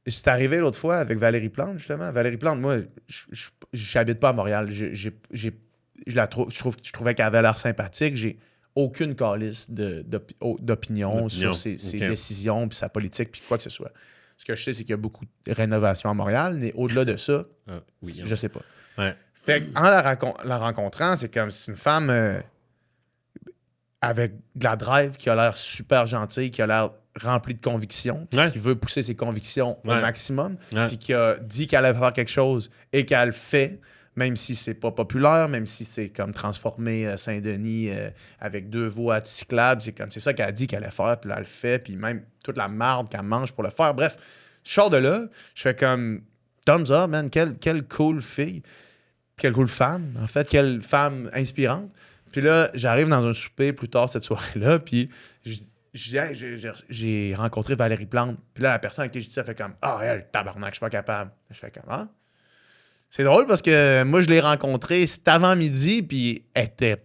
c'est arrivé l'autre fois avec Valérie Plante, justement. Valérie Plante, moi, je n'habite pas à Montréal. Je trouvais qu'elle avait l'air sympathique. J'ai aucune calice d'opinion sur ses décisions, puis sa politique, puis quoi que ce soit. Ce que je sais, c'est qu'il y a beaucoup de rénovations à Montréal, mais au-delà de ça, je sais pas. Ouais. Fait en la rencontrant, c'est comme si une femme avec de la drive, qui a l'air super gentille, qui a l'air remplie de convictions, qui veut pousser ses convictions au maximum, puis qui a dit qu'elle allait faire quelque chose et qu'elle fait, même si c'est pas populaire, même si c'est comme transformer Saint-Denis avec 2 voies cyclables, c'est ça qu'elle a dit qu'elle allait faire, puis là, elle le fait, puis même toute la marde qu'elle mange pour le faire. Bref, je sors de là, je fais comme thumbs up, man, quelle cool fille, quelle cool femme, en fait, quelle femme inspirante. Puis là, j'arrive dans un souper plus tard cette soirée-là, puis je dis, hey, j'ai rencontré Valérie Plante. Puis là, la personne avec qui je dis ça fait comme, elle, tabarnak, je suis pas capable. Je fais comme, ah. C'est drôle parce que moi, je l'ai rencontrée, c'était avant midi, puis elle était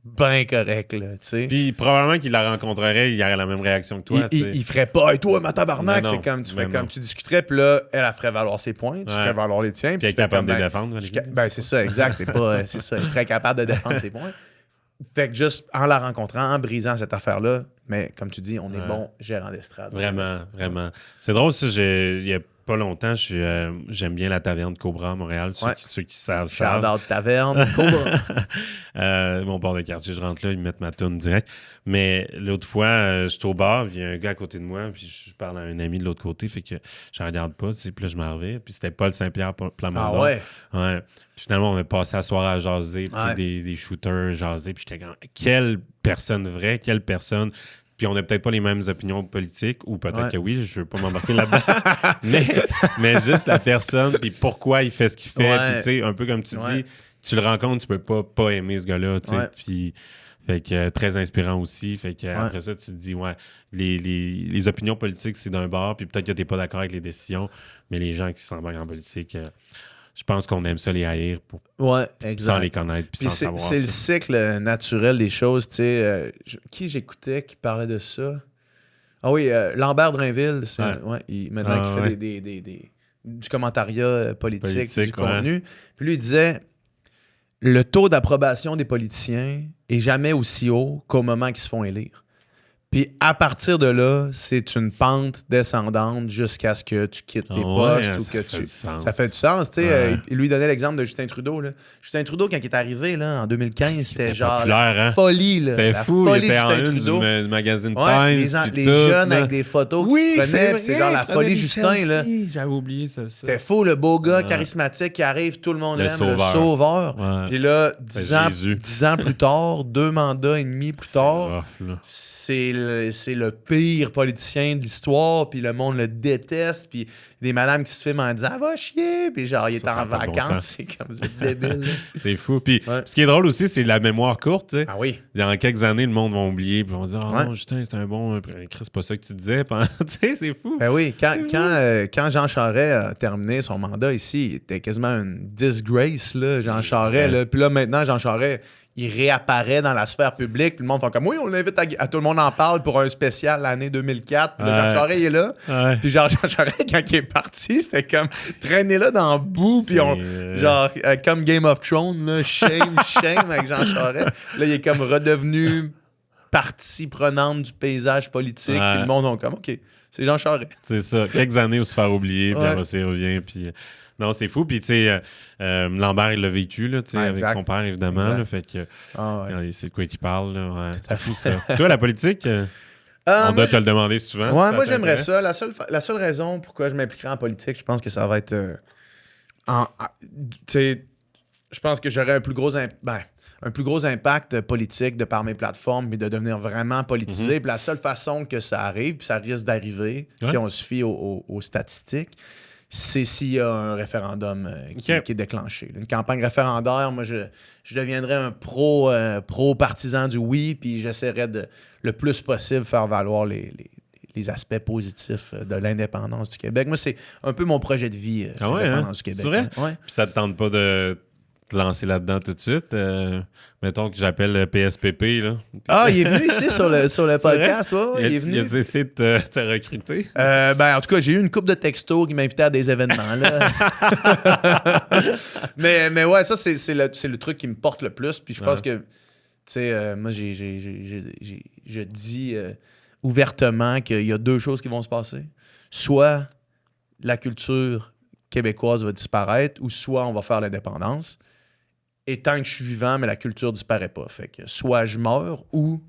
bien correcte, là, tu sais. Puis probablement qu'il la rencontrerait, il aurait la même réaction que toi, il ferait pas, hey, toi, ma tabarnak, c'est comme, tu discuterais, puis là, elle ferait valoir ses points, tu ferais valoir les tiens. Puis elle est capable de les défendre. C'est ça, exact. C'est ça, elle est très capable de défendre ses points. Fait que juste en la rencontrant, en brisant cette affaire-là, mais comme tu dis, on est bon gérant d'estrade. Vraiment, vraiment. C'est drôle, ça, il y a pas longtemps, j'aime bien la taverne Cobra à Montréal. Ceux qui savent. Shout-out taverne Cobra. Mon bord de quartier, je rentre là, ils me mettent ma toune direct. Mais l'autre fois, je suis au bar, il y a un gars à côté de moi, puis je parle à un ami de l'autre côté, fait que je regarde pas, tu sais, puis là, je m'en reviens. Puis c'était Paul Saint-Pierre Plamondon. Ah ouais? Ouais. Puis finalement, on a passé la soirée à jaser, puis des shooters jaser, puis j'étais comme, quelle personne vraie, quelle personne... Puis on n'a peut-être pas les mêmes opinions politiques, ou peut-être que oui, je ne veux pas m'embarquer là-dedans. mais juste la personne, puis pourquoi il fait ce qu'il fait. Puis tu sais, un peu comme tu dis, tu le rencontres, tu peux pas aimer ce gars-là. Tu sais. Puis, fait que très inspirant aussi. Fait que après ça, tu te dis, les opinions politiques, c'est d'un bord, puis peut-être que tu n'es pas d'accord avec les décisions, mais les gens qui s'embarquent en politique... je pense qu'on aime ça les haïr sans les connaître puis sans savoir. C'est le cycle naturel des choses. Qui j'écoutais qui parlait de ça? Ah oui, Lambert Drainville, maintenant qui fait du commentariat politique, du contenu. Puis lui, il disait, le taux d'approbation des politiciens est jamais aussi haut qu'au moment qu'ils se font élire. Puis à partir de là, c'est une pente descendante jusqu'à ce que tu quittes tes postes ou que tu. Ça fait du sens. Il lui donnait l'exemple de Justin Trudeau. Là. Justin Trudeau, quand il est arrivé là, en 2015, c'était genre la folie. C'était fou. Il était en une du magazine Times. Les jeunes avec des photos qui se prenaient. C'est genre la folie Justin. Là. J'avais oublié ça. C'était fou, le beau gars charismatique qui arrive, tout le monde l'aime, le sauveur. Puis là, 10 ans plus tard, 2 mandats et demi plus tard, c'est c'est le pire politicien de l'histoire, puis le monde le déteste, puis des madames qui se filment en disant « va chier », puis genre, il est en vacances, c'est comme ça, débile. C'est fou. Puis ce qui est drôle aussi, c'est la mémoire courte, tu sais. Ah oui. Dans quelques années, le monde va oublier, puis vont dire « Ah non, Justin, c'est un bon... Chris, c'est pas ça que tu disais. » Tu sais, c'est fou. Ben oui, quand Jean Charest a terminé son mandat ici, il était quasiment une disgrace, là, Jean Charest. Là. Puis là, maintenant, Jean Charest, il réapparaît dans la sphère publique, puis le monde fait comme « Oui, on l'invite à tout le monde en parle pour un spécial l'année 2004. » Puis là, Jean Charest, il est là. Puis genre, Jean Charest, quand il est parti, c'était comme traîner là dans le bout, puis genre, comme Game of Thrones, là, shame avec Jean Charest. Là, il est comme redevenu partie prenante du paysage politique, puis le monde est comme « OK, c'est Jean Charest. » C'est ça. Quelques années où se faire oublier, puis après, il revient, puis... Non, c'est fou. Puis, tu sais, Lambert, il l'a vécu, là, tu sais, avec son père, évidemment. Là, fait que c'est de quoi qu'il parle. Là, ouais. C'est fou, ça. Toi, la politique, on doit te le demander souvent. Ouais, moi, j'aimerais ça. La seule raison pourquoi je m'impliquerais en politique, je pense que ça va être... tu sais, je pense que j'aurais un plus gros impact politique de par mes plateformes, mais de devenir vraiment politisé. Puis la seule façon que ça arrive, puis ça risque d'arriver, si on se fie aux statistiques, c'est s'il y a un référendum qui est déclenché. Une campagne référendaire, moi, je deviendrais un pro-partisan du oui, puis j'essaierais de, le plus possible, faire valoir les aspects positifs de l'indépendance du Québec. Moi, c'est un peu mon projet de vie, l'indépendance du Québec. C'est vrai? Ouais. Puis ça te tente pas de te lancer là-dedans tout de suite? Mettons que j'appelle PSPP, là. Ah, il est venu ici sur le podcast. Ouais, il est venu. Il a essayé de te recruter? En tout cas, j'ai eu une couple de textos qui m'invitaient à des événements. Là. mais ouais, ça, c'est le truc qui me porte le plus. Puis je pense que, tu sais, moi, je dis ouvertement qu'il y a deux choses qui vont se passer. Soit la culture québécoise va disparaître, ou soit on va faire l'indépendance. Et tant que je suis vivant, mais la culture disparaît pas. Fait que soit je meurs ou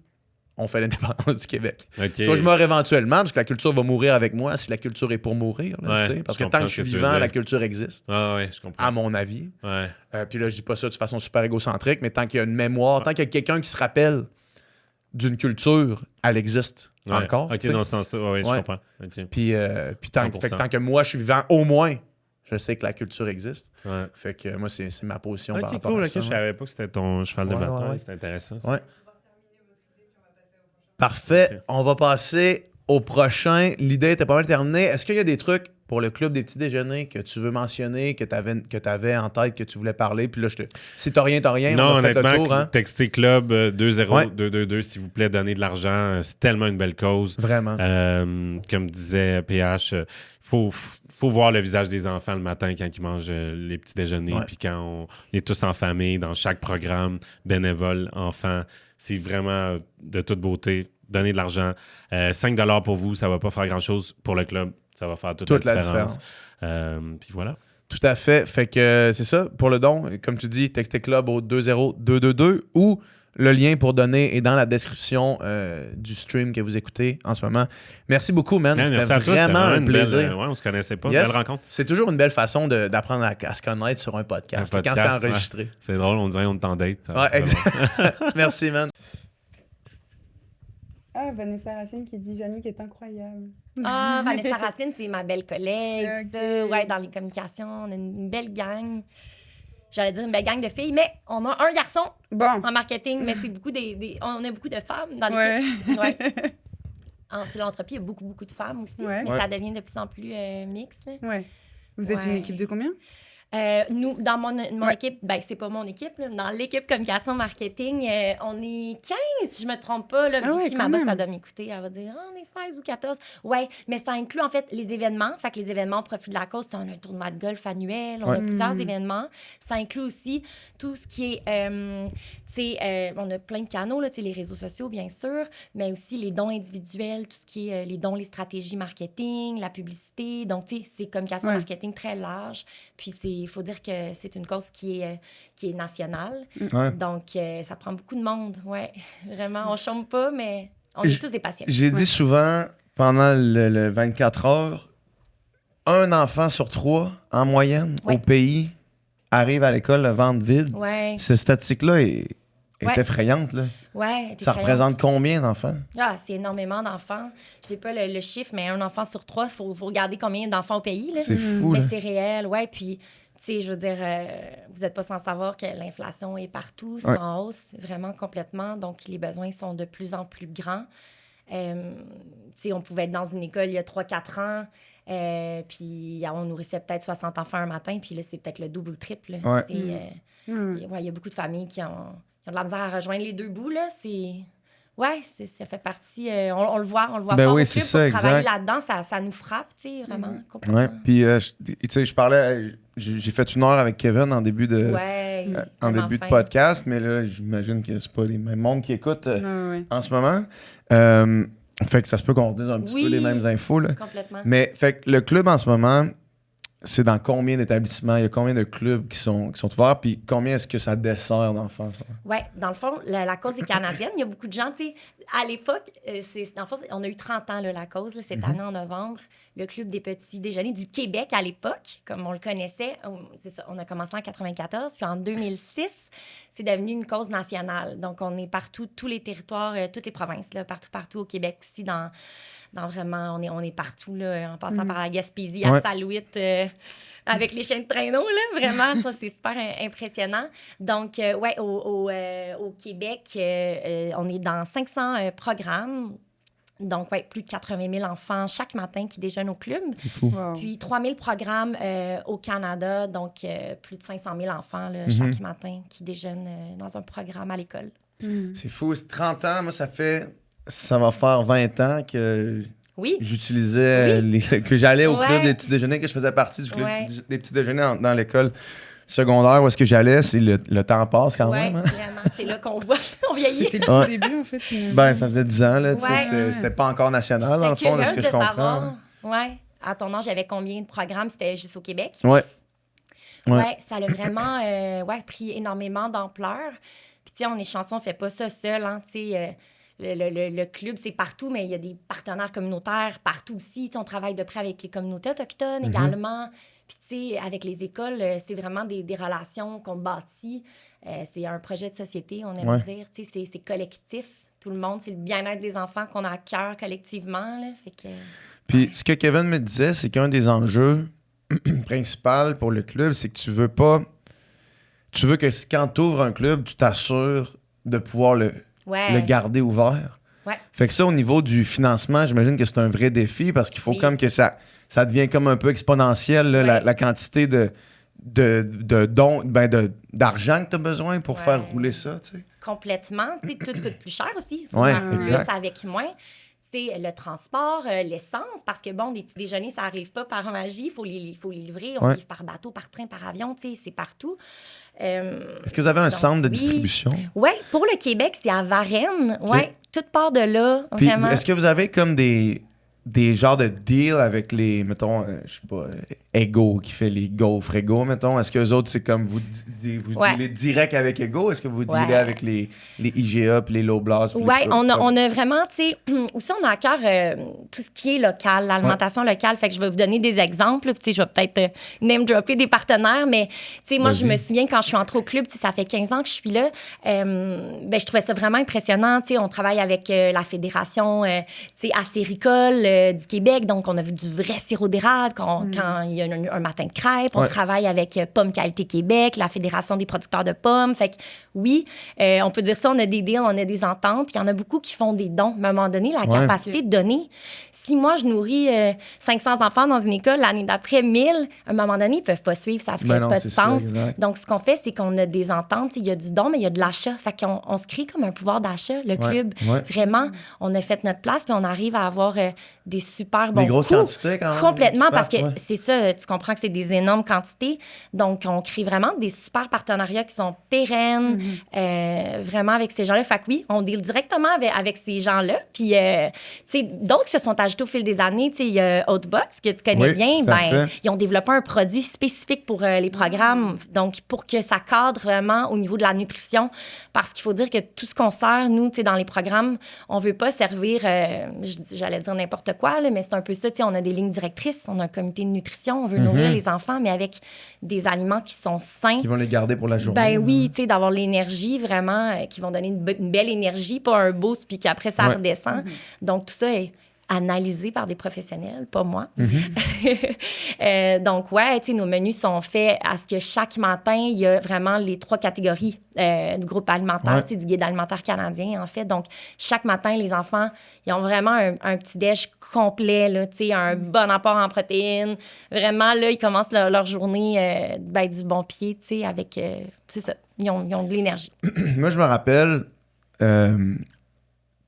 on fait l'indépendance du Québec. Okay. Soit je meurs éventuellement, parce que la culture va mourir avec moi si la culture est pour mourir. Là, parce que tant que je suis vivant, la culture existe. Ah ouais, je comprends. À mon avis. Ouais. Puis là, je dis pas ça de façon super égocentrique, mais tant qu'il y a une mémoire, tant qu'il y a quelqu'un qui se rappelle d'une culture, elle existe encore. OK, dans ce sens-là, je comprends. Okay. Puis tant que moi, je suis vivant, au moins, je sais que la culture existe. Ouais. Fait que moi, c'est ma position par rapport à ça. Je savais pas que c'était ton cheval de bataille. C'était intéressant. Ça. Ouais. Parfait. Okay. On va passer au prochain. L'idée était pas mal terminée. Est-ce qu'il y a des trucs pour le club des petits déjeuners que tu veux mentionner, que tu avais en tête, que tu voulais parler? Puis là, si t'as rien, non, honnêtement, textez club 20222, s'il vous plaît, donnez de l'argent. C'est tellement une belle cause. Vraiment. Comme disait PH, faut voir le visage des enfants le matin quand ils mangent les petits déjeuners, puis quand on est tous en famille, dans chaque programme, bénévole, enfants. C'est vraiment de toute beauté. Donnez de l'argent. 5 $ pour vous, ça va pas faire grand-chose. Pour le club, ça va faire toute la différence. Puis voilà. Tout à fait. Fait que c'est ça. Pour le don, comme tu dis, textez club au 20222 ou le lien pour donner est dans la description du stream que vous écoutez en ce moment. Merci beaucoup, man. C'était vraiment un plaisir. On se connaissait pas. Belle rencontre. C'est toujours une belle façon d'apprendre à se connaître sur un podcast. Quand c'est enregistré. Ouais. C'est drôle, on dirait qu'on est en date. Ouais, exact. Merci, man. Ah, Vanessa Racine qui dit « Jannick est incroyable ». Ah, Vanessa Racine, c'est ma belle collègue. Okay. Ouais, dans les communications, on a une belle gang. J'allais dire une belle gang de filles, mais on a un garçon en marketing, mais c'est beaucoup on a beaucoup de femmes dans l'équipe. Ouais. En philanthropie, il y a beaucoup de femmes aussi, mais ça devient de plus en plus mixte. Ouais. Vous êtes une équipe de combien? Nous, dans mon équipe, c'est pas mon équipe, là, dans l'équipe communication marketing, on est 15, si je me trompe pas. Là, Vicky, ma boss, elle doit m'écouter, elle va dire on est 16 ou 14. Ouais, mais ça inclut en fait les événements. Fait que les événements au profit de la cause, on a un tournoi de golf annuel, on a plusieurs événements. Ça inclut aussi tout ce qui est, on a plein de canaux, là, les réseaux sociaux, bien sûr, mais aussi les dons individuels, tout ce qui est les dons, les stratégies marketing, la publicité. Donc, c'est communication marketing très large. Puis, il faut dire que c'est une cause qui est nationale. Ouais. Donc, ça prend beaucoup de monde. Ouais, vraiment, on chôme pas, mais on est tous des patients. J'ai dit souvent, pendant le 24 heures, un enfant sur 3, en moyenne, au pays, arrive à l'école le ventre vide. Ouais. Cette statistique-là est est effrayante, là. Ouais, ça représente combien d'enfants? Ah, c'est énormément d'enfants. Je n'ai pas le chiffre, mais un enfant sur 3, il faut regarder combien d'enfants au pays. Là. C'est fou, mais là. c'est réel, ouais. Puis, tu sais, je veux dire, vous n'êtes pas sans savoir que l'inflation est partout, c'est en hausse, vraiment complètement. Donc, les besoins sont de plus en plus grands. Tu sais, on pouvait être dans une école il y a 3-4 ans, puis on nourrissait peut-être 60 enfants un matin, puis là, c'est peut-être le double ou le triple. Ouais. Il y a beaucoup de familles qui ont de la misère à rejoindre les deux bouts, là. Ouais, ça fait partie... on le voit ben fort oui, au c'est club ça, pour travailler exact. là-dedans. Ça nous frappe, tu sais, vraiment, complètement. Ouais, puis, tu sais, je parlais... J'ai fait 1 heure avec Kevin en début de... de podcast, mais là, j'imagine que c'est pas les mêmes mondes qui écoutent en ce moment. Fait que ça se peut qu'on dise un petit peu les mêmes infos, là. Complètement. Mais, fait que le club, en ce moment... C'est dans combien d'établissements? Il y a combien de clubs qui sont ouverts? Puis combien est-ce que ça dessert d'enfants? Oui, dans le fond, la cause est canadienne. Il y a beaucoup de gens, tu sais, à l'époque, dans le fond, on a eu 30 ans, là, la cause, là, cette année en novembre. Le Club des petits déjeuners du Québec, à l'époque, comme on le connaissait, c'est ça, on a commencé en 94. Puis en 2006, c'est devenu une cause nationale. Donc, on est partout, tous les territoires, toutes les provinces, là, partout au Québec aussi, dans vraiment, on est partout, là, en passant par la Gaspésie, à Salouit, avec les chiens de traîneau, là, vraiment, ça, c'est super impressionnant. Donc, ouais, au Québec, on est dans 500 programmes. Donc, ouais, plus de 80 000 enfants chaque matin qui déjeunent au club. C'est fou. Wow. Puis 3 000 programmes au Canada, donc plus de 500 000 enfants là, chaque matin qui déjeunent dans un programme à l'école. C'est fou. C'est 30 ans, moi, ça va faire 20 ans que j'utilisais, que j'allais au club des petits déjeuners, que je faisais partie du club des petits déjeuners dans l'école secondaire où est-ce que j'allais. C'est le temps passe quand même. Hein? Vraiment. C'est là qu'on voit, on vieillit. C'était le tout début, en fait. Ben, ça faisait 10 ans, là. C'était pas encore national, dans le fond, de ce que je comprends. Oui. À ton âge, j'avais combien de programmes? C'était juste au Québec? Ouais. Ouais, ça a vraiment pris énormément d'ampleur. Puis, tu sais, on est chanceux, on fait pas ça seul, hein, tu sais. Le club, c'est partout, mais il y a des partenaires communautaires partout aussi. T'sais, on travaille de près avec les communautés autochtones également. Puis, tu sais, avec les écoles, c'est vraiment des relations qu'on bâtit. C'est un projet de société, on aime dire. Tu sais, c'est collectif. Tout le monde, c'est le bien-être des enfants qu'on a à cœur collectivement. Là. Fait que, puis, ce que Kevin me disait, c'est qu'un des enjeux principaux pour le club, c'est que tu veux que quand tu ouvres un club, tu t'assures de pouvoir le garder ouvert. Ouais. Fait que ça, au niveau du financement, j'imagine que c'est un vrai défi parce qu'il faut comme que ça devient comme un peu exponentiel, là, la quantité d'argent que tu as besoin pour faire rouler ça, tu sais. Complètement. Tu sais, tout coûte plus cher aussi. Il faut faire plus avec moins. C'est le transport, l'essence, parce que, bon, les petits déjeuners, ça n'arrive pas par magie. Il faut les livrer. On livre par bateau, par train, par avion, tu sais, c'est partout. Est-ce que vous avez un centre de distribution? Oui, pour le Québec, c'est à Varennes. Okay. Oui, toute part de là, puis, vraiment. Est-ce que vous avez comme des genres de deals avec les, mettons, je sais pas, Ego qui fait les gaufres Ego, mettons? Est-ce que les autres, c'est comme vous dealez direct avec Ego? Est-ce que vous dealez avec les IGA puis les Loblaws? Oui, on a vraiment, tu sais, aussi on a à cœur tout ce qui est local, l'alimentation locale. Fait que je vais vous donner des exemples. Tu sais, je vais peut-être name-dropper des partenaires, mais tu sais, moi, je me souviens quand je suis entrée au club, tu sais, ça fait 15 ans que je suis là, je trouvais ça vraiment impressionnant. Tu sais, on travaille avec la fédération, tu sais, acéricole du Québec. Donc, on a vu du vrai sirop d'érable quand il y a un matin de crêpes. On travaille avec Pommes Qualité Québec, la Fédération des producteurs de pommes. Fait que oui, on peut dire ça, on a des deals, on a des ententes. Il y en a beaucoup qui font des dons. À un moment donné, la capacité de donner. Si moi, je nourris 500 enfants dans une école, l'année d'après, 1000, à un moment donné, ils ne peuvent pas suivre. Ça ne ferait pas de sens. Ça, donc, ce qu'on fait, c'est qu'on a des ententes. Il y a du don, mais il y a de l'achat. Fait qu'on se crée comme un pouvoir d'achat, le club. Vraiment, on a fait notre place, puis on arrive à avoir des super bons des grosses quantités quand même. Complètement, parce que c'est ça, tu comprends que c'est des énormes quantités. Donc, on crée vraiment des super partenariats qui sont pérennes, vraiment avec ces gens-là. Fait que oui, on deal directement avec ces gens-là. Puis, tu sais, d'autres qui se sont ajoutés au fil des années, tu sais, il y a Outbox, que tu connais bien, ils ont développé un produit spécifique pour les programmes. Donc, pour que ça cadre vraiment au niveau de la nutrition. Parce qu'il faut dire que tout ce qu'on sert, nous, tu sais, dans les programmes, on veut pas servir, j'allais dire n'importe quoi, là, mais c'est un peu ça, tu sais, on a des lignes directrices, on a un comité de nutrition, on veut nourrir les enfants, mais avec des aliments qui sont sains. Qui vont les garder pour la journée. Ben oui, tu sais, d'avoir l'énergie vraiment, qui vont donner une belle énergie, pas un boost, puis qu'après, ça redescend. Donc, tout ça est analysé par des professionnels, pas moi. Donc, ouais, tu sais, nos menus sont faits à ce que chaque matin, il y a vraiment les 3 catégories du groupe alimentaire, tu sais, du guide alimentaire canadien, en fait. Donc, chaque matin, les enfants, ils ont vraiment un petit déj complet, là, tu sais, un bon apport en protéines. Vraiment, là, ils commencent leur journée du bon pied, tu sais, avec... c'est ça, ils ont de l'énergie. Moi, je me rappelle...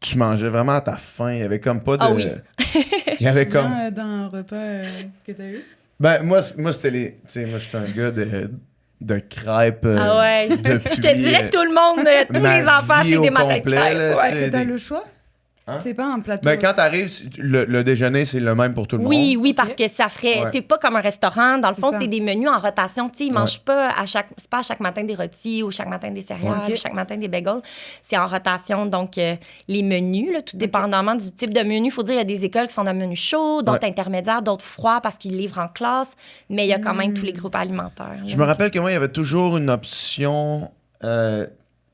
tu mangeais vraiment à ta faim. Il y avait comme pas de... Ah oui. Il y avait comme... d'un repas que t'as eu? Ben, moi c'était les... Tu sais, moi, j'étais un gars de crêpes. Ah ouais. Je te dirais que tout le monde, tous les enfants, c'est des matins de crêpes. Est-ce que t'as le choix? Hein? C'est pas un plateau. Ben, quand t'arrives, le déjeuner, c'est le même pour tout le monde. Oui, parce que ça ferait... C'est pas comme un restaurant. Dans le fond, c'est des menus en rotation. Tu sais, ils mangent pas c'est pas à chaque matin des rôtis ou chaque matin des céréales ou chaque matin des bagels. C'est en rotation. Donc, les menus, là, tout dépendamment du type de menu, il faut dire, il y a des écoles qui sont dans menu chaud, d'autres intermédiaires, d'autres froids parce qu'ils livrent en classe. Mais il y a quand même tous les groupes alimentaires. Je me rappelle que moi, il y avait toujours une option...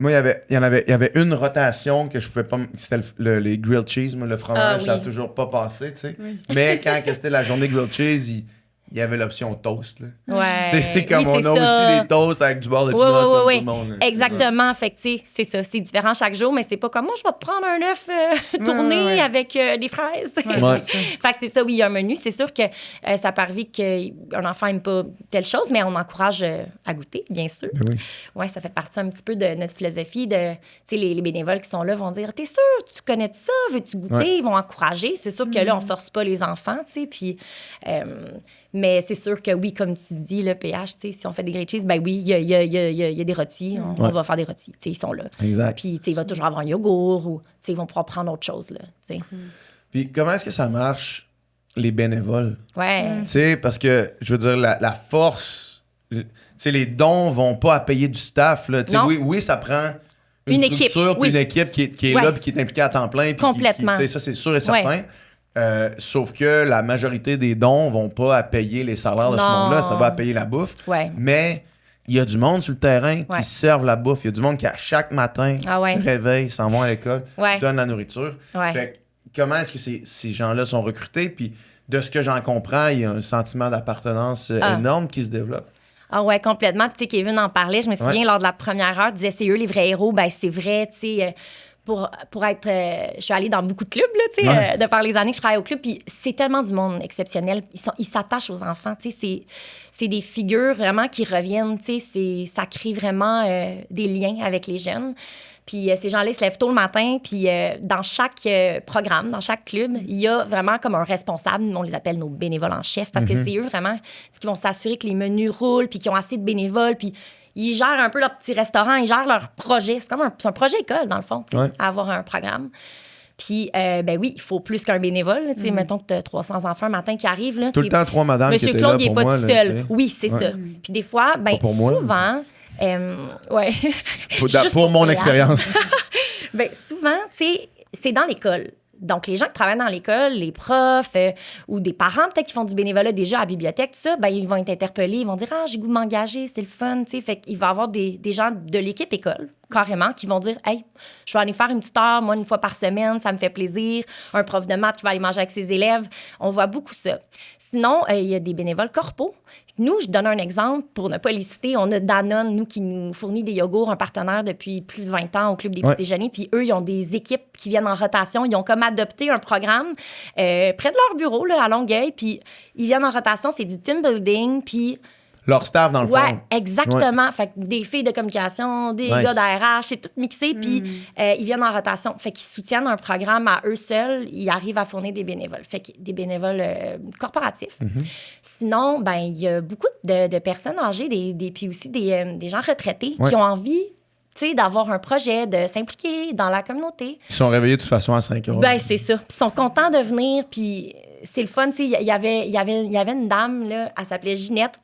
Moi, il y avait une rotation que je pouvais pas... C'était les grilled cheese. Moi, le fromage, ça n'a toujours pas passé, tu sais. Oui. Mais quand c'était la journée grilled cheese, il y avait l'option toast, là. Ouais. C'est comme on a aussi des toasts avec du beurre de pinot comme tout le monde. Exactement. Fait que, c'est ça. C'est différent chaque jour, mais c'est pas comme moi, je vais te prendre un œuf tourné avec des fraises. Fait que c'est ça, oui, il y a un menu. C'est sûr que ça peut arriver qu'un enfant n'aime pas telle chose, mais on encourage à goûter, bien sûr. Oui, ça fait partie un petit peu de notre philosophie. Tu sais, les bénévoles qui sont là vont dire, t'es sûr, tu connais ça? Veux-tu goûter? Ils vont encourager. C'est sûr que là, on force pas les enfants, tu sais, puis... mais c'est sûr que oui, comme tu dis, le PH, tu sais, si on fait des grilled cheese, ben oui, il y a des rôtis, on va faire des rôtis, tu sais, ils sont là. Exact. Puis, tu sais, il va toujours avoir un yogourt ou, tu sais, ils vont pouvoir prendre autre chose, là, tu sais. Puis comment est-ce que ça marche, les bénévoles? Ouais. Tu sais, parce que, je veux dire, la force, tu sais, les dons vont pas à payer du staff, là. Tu sais, oui, ça prend une structure, équipe, puis une équipe qui est là, puis qui est impliquée à temps plein. Complètement. Tu sais, ça, c'est sûr et certain. Sauf que la majorité des dons vont pas à payer les salaires de ce monde-là, ça va à payer la bouffe. Mais il y a du monde sur le terrain qui servent la bouffe. Il y a du monde qui, à chaque matin, se réveille, s'en vont à l'école, donne la nourriture. Fait que, comment est-ce que ces gens-là sont recrutés? Puis de ce que j'en comprends, il y a un sentiment d'appartenance énorme qui se développe. Ah ouais, complètement. Tu sais, Kevin en parlait. Je me souviens, lors de la première heure, disait, c'est eux les vrais héros. Ben c'est vrai, tu sais... Pour être... je suis allée dans beaucoup de clubs, là, tu sais, de par les années que je travaille au club, puis c'est tellement du monde exceptionnel. Ils s'attachent aux enfants, tu sais, c'est des figures vraiment qui reviennent, tu sais, ça crée vraiment des liens avec les jeunes. Puis ces gens-là, ils se lèvent tôt le matin, puis dans chaque programme, dans chaque club, il y a vraiment comme un responsable, on les appelle nos bénévoles en chef, parce que c'est eux vraiment qui vont s'assurer que les menus roulent, puis qu'ils ont assez de bénévoles, puis ils gèrent un peu leur petit restaurant, ils gèrent leur projet. C'est comme un projet école, dans le fond, à avoir un programme. Puis, ben oui, il faut plus qu'un bénévole. Tu sais, mettons que tu as 300 enfants un matin qui arrivent. Là, tout le temps, 3 madames Monsieur qui étaient Claude, là il n'est pas tout seul. Oui, c'est ça. Puis des fois, ben souvent... pour mon expérience. Ben souvent, tu sais, c'est dans l'école. Donc, les gens qui travaillent dans l'école, les profs ou des parents peut-être qui font du bénévolat déjà à la bibliothèque, tout ça, ben, ils vont être interpellés, ils vont dire « Ah, j'ai goût de m'engager, c'est le fun. » Fait qu'il va y avoir des gens de l'équipe école, carrément, qui vont dire « Hey, je vais aller faire une petite heure, moi, une fois par semaine, ça me fait plaisir. » Un prof de maths qui va aller manger avec ses élèves. On voit beaucoup ça. Sinon, il y a des bénévoles corpos. Nous, je donne un exemple pour ne pas les citer. On a Danone, nous, qui nous fournit des yogourts, un partenaire depuis plus de 20 ans au Club des petits déjeuners. Puis eux, ils ont des équipes qui viennent en rotation. Ils ont comme adopté un programme près de leur bureau, là, à Longueuil. Puis ils viennent en rotation. C'est du team building. Puis... Leur staff, dans le fond. Oui, exactement. Fait que des filles de communication, des gars d'ARH, c'est tout mixé. Puis ils viennent en rotation. Fait qu'ils soutiennent un programme à eux seuls. Ils arrivent à fournir des bénévoles. Fait que des bénévoles corporatifs. Sinon, ben il y a beaucoup de personnes âgées, puis aussi des gens retraités qui ont envie, tu sais, d'avoir un projet, de s'impliquer dans la communauté. Ils sont réveillés de toute façon à 5 heures. Ben c'est ça. Puis ils sont contents de venir. Puis c'est le fun. Tu sais, il y avait une dame, là, elle s'appelait Ginette.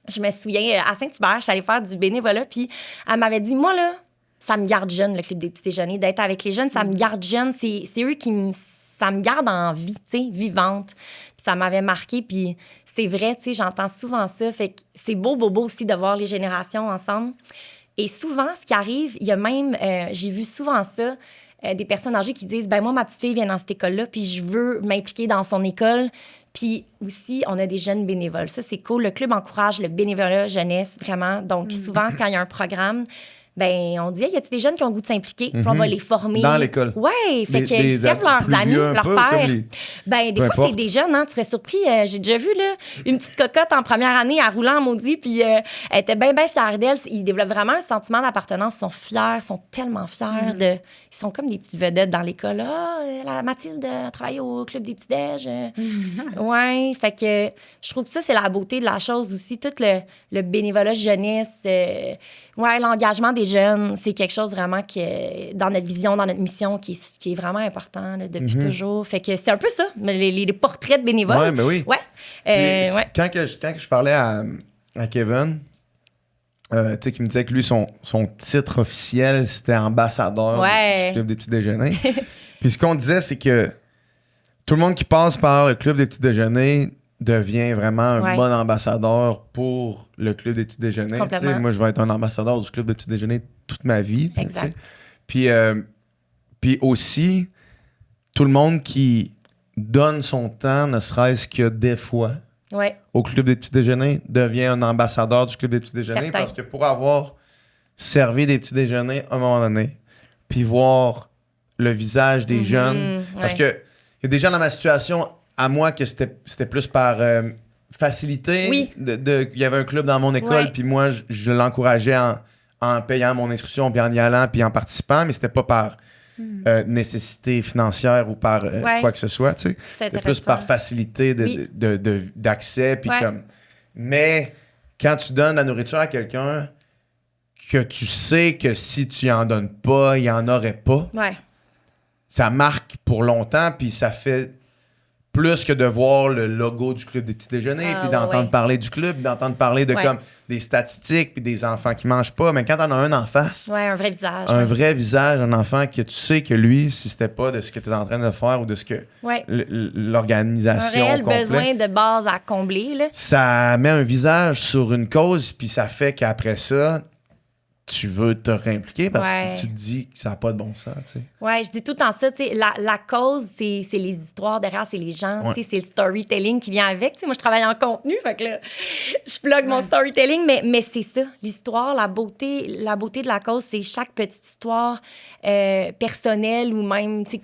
Je me souviens, à Saint-Hubert, je suis allée faire du bénévolat, puis elle m'avait dit, moi, là, ça me garde jeune, le Club des petits déjeuners, d'être avec les jeunes, ça me garde jeune, c'est eux ça me garde en vie, tu sais, vivante. Puis ça m'avait marqué. Puis c'est vrai, tu sais, j'entends souvent ça. Fait que c'est beau aussi de voir les générations ensemble. Et souvent, ce qui arrive, il y a même, j'ai vu souvent ça, des personnes âgées qui disent, ben moi, ma petite fille vient dans cette école-là, puis je veux m'impliquer dans son école. Puis aussi, on a des jeunes bénévoles. Ça, c'est cool. Le club encourage le bénévolat jeunesse, vraiment. Donc, souvent, quand il y a un programme, ben on dit, hey, y a-tu des jeunes qui ont le goût de s'impliquer? Puis on va les former. Dans l'école. Oui, fait qu'ils servent leurs amis, leurs pères. Ben, des fois, c'est des jeunes, hein. Tu serais surpris. J'ai déjà vu, là, une petite cocotte en première année à rouler en maudit, puis elle était bien fière d'elle. Ils développent vraiment un sentiment d'appartenance. Ils sont fiers, ils sont tellement fiers de. Ils sont comme des petites vedettes dans l'école. Ah, la Mathilde travaille au club des petits-déj. Oui, fait que je trouve que ça, c'est la beauté de la chose aussi. Tout le bénévolat jeunesse, l'engagement des jeunes, c'est quelque chose vraiment que dans notre vision, dans notre mission, qui est vraiment important là, depuis toujours. Fait que c'est un peu ça, les portraits de bénévoles. Oui, ben oui. Ouais. Quand je parlais à Kevin, tu sais, qui me disait que lui, son titre officiel, c'était ambassadeur du Club des petits déjeuners. Puis ce qu'on disait, c'est que tout le monde qui passe par le Club des petits déjeuners devient vraiment un bon ambassadeur pour le Club des petits déjeuners. Moi, je vais être un ambassadeur du Club des petits déjeuners toute ma vie. Exact. Puis aussi, tout le monde qui donne son temps, ne serait-ce que des fois, au Club des petits déjeuners, devient un ambassadeur du Club des petits déjeuners. Parce que pour avoir servi des petits déjeuners à un moment donné, puis voir le visage des jeunes, parce que il y a des gens dans ma situation, à moi, que c'était plus par facilité. Oui. Il y avait un club dans mon école, puis moi, je l'encourageais en payant mon inscription, puis en y allant, puis en participant, mais c'était pas par nécessité financière ou par quoi que ce soit, tu sais. C'était plus par facilité d'accès, puis comme... Mais quand tu donnes la nourriture à quelqu'un, que tu sais que si tu en donnes pas, il n'y en aurait pas, ça marque pour longtemps, puis ça fait... plus que de voir le logo du Club des petits déjeuners, puis d'entendre parler du club, d'entendre parler de comme des statistiques, puis des enfants qui mangent pas. Mais quand t'en as un en face, un vrai visage. Un vrai visage, un enfant que tu sais que lui, si c'était pas de ce que tu es en train de faire ou de ce que l'organisation un réel complète, besoin de base à combler, là. Ça met un visage sur une cause, puis ça fait qu'après ça, tu veux te réimpliquer parce que tu te dis que ça n'a pas de bon sens, tu sais. Ouais, je dis tout le temps ça, tu sais, la cause, c'est les histoires derrière, c'est les gens, tu sais, c'est le storytelling qui vient avec. Tu sais, moi, je travaille en contenu, fait que là, je plug mon storytelling, mais c'est ça, l'histoire, la beauté de la cause, c'est chaque petite histoire personnelle ou même, tu sais,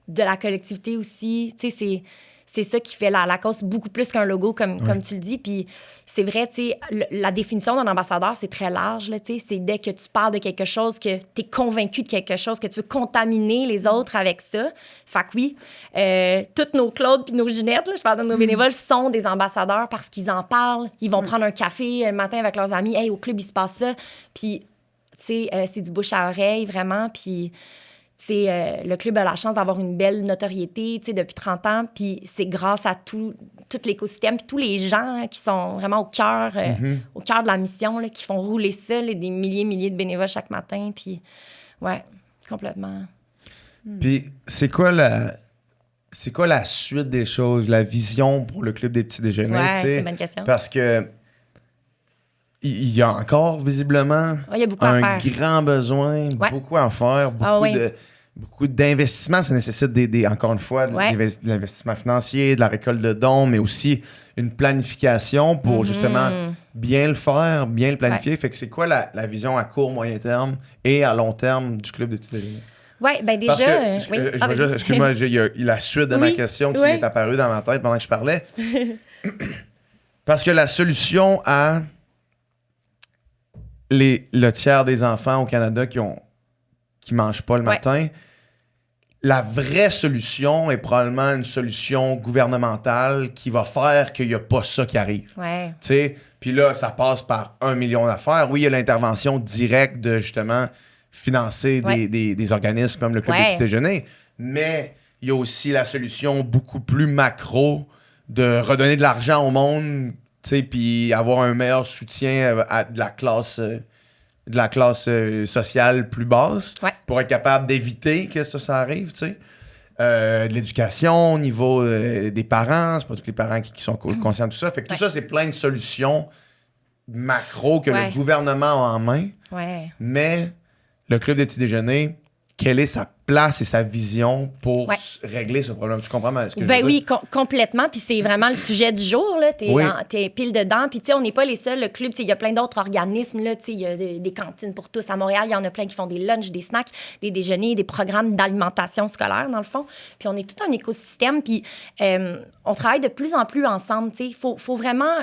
de la collectivité aussi, tu sais, c'est ça qui fait la cause beaucoup plus qu'un logo, comme tu le dis. Puis c'est vrai, tu sais, la définition d'un ambassadeur, c'est très large, là, tu sais. C'est dès que tu parles de quelque chose, que tu es convaincu de quelque chose, que tu veux contaminer les autres avec ça. Fait que oui, toutes nos Claude puis nos Ginette, là, je parle de nos bénévoles, sont des ambassadeurs parce qu'ils en parlent. Ils vont prendre un café le matin avec leurs amis. « Hey, au club, il se passe ça. » Puis, tu sais, c'est du bouche à oreille, vraiment. Puis... le club a la chance d'avoir une belle notoriété depuis 30 ans, puis c'est grâce à tout l'écosystème, puis tous les gens qui sont vraiment au cœur de la mission, là, qui font rouler ça, là, des milliers de bénévoles chaque matin, puis complètement. Puis c'est quoi la suite des choses, la vision pour le Club des petits déjeuners? C'est une bonne question. Parce que il y a encore visiblement y a beaucoup à faire. Grand besoin, beaucoup à faire, beaucoup d'investissements. Ça nécessite encore une fois de l'investissement financier, de la récolte de dons, mais aussi une planification pour justement bien le faire, bien le planifier. Fait que c'est quoi la vision à court, moyen terme et à long terme du Club des petits déjeuners? Oui, bien déjà... excuse-moi, il y a la suite de ma question qui m'est apparue dans ma tête pendant que je parlais. Parce que la solution à le tiers des enfants au Canada qui mangent pas le matin, la vraie solution est probablement une solution gouvernementale qui va faire qu'il n'y a pas ça qui arrive. Puis là, ça passe par 1 million d'affaires. Oui, il y a l'intervention directe de justement financer des organismes comme le Club des petits déjeuners, mais il y a aussi la solution beaucoup plus macro de redonner de l'argent au monde, puis avoir un meilleur soutien de la classe sociale plus basse pour être capable d'éviter que ça arrive, tu sais. de l'éducation, au niveau des parents. C'est pas tous les parents qui sont conscients de tout ça. Fait que tout ça, c'est plein de solutions macro que le gouvernement a en main. Ouais. Mais le club des petits déjeuners, quelle est sa place et sa vision pour régler ce problème? Tu comprends ce que je veux dire? Oui, complètement. Puis c'est vraiment le sujet du jour. T'es pile dedans. Puis tu sais, on n'est pas les seuls. Le club, il y a plein d'autres organismes. Il y a des cantines pour tous à Montréal. Il y en a plein qui font des lunchs, des snacks, des déjeuners, des programmes d'alimentation scolaire, dans le fond. Puis on est tout un écosystème. Puis on travaille de plus en plus ensemble. Il faut vraiment...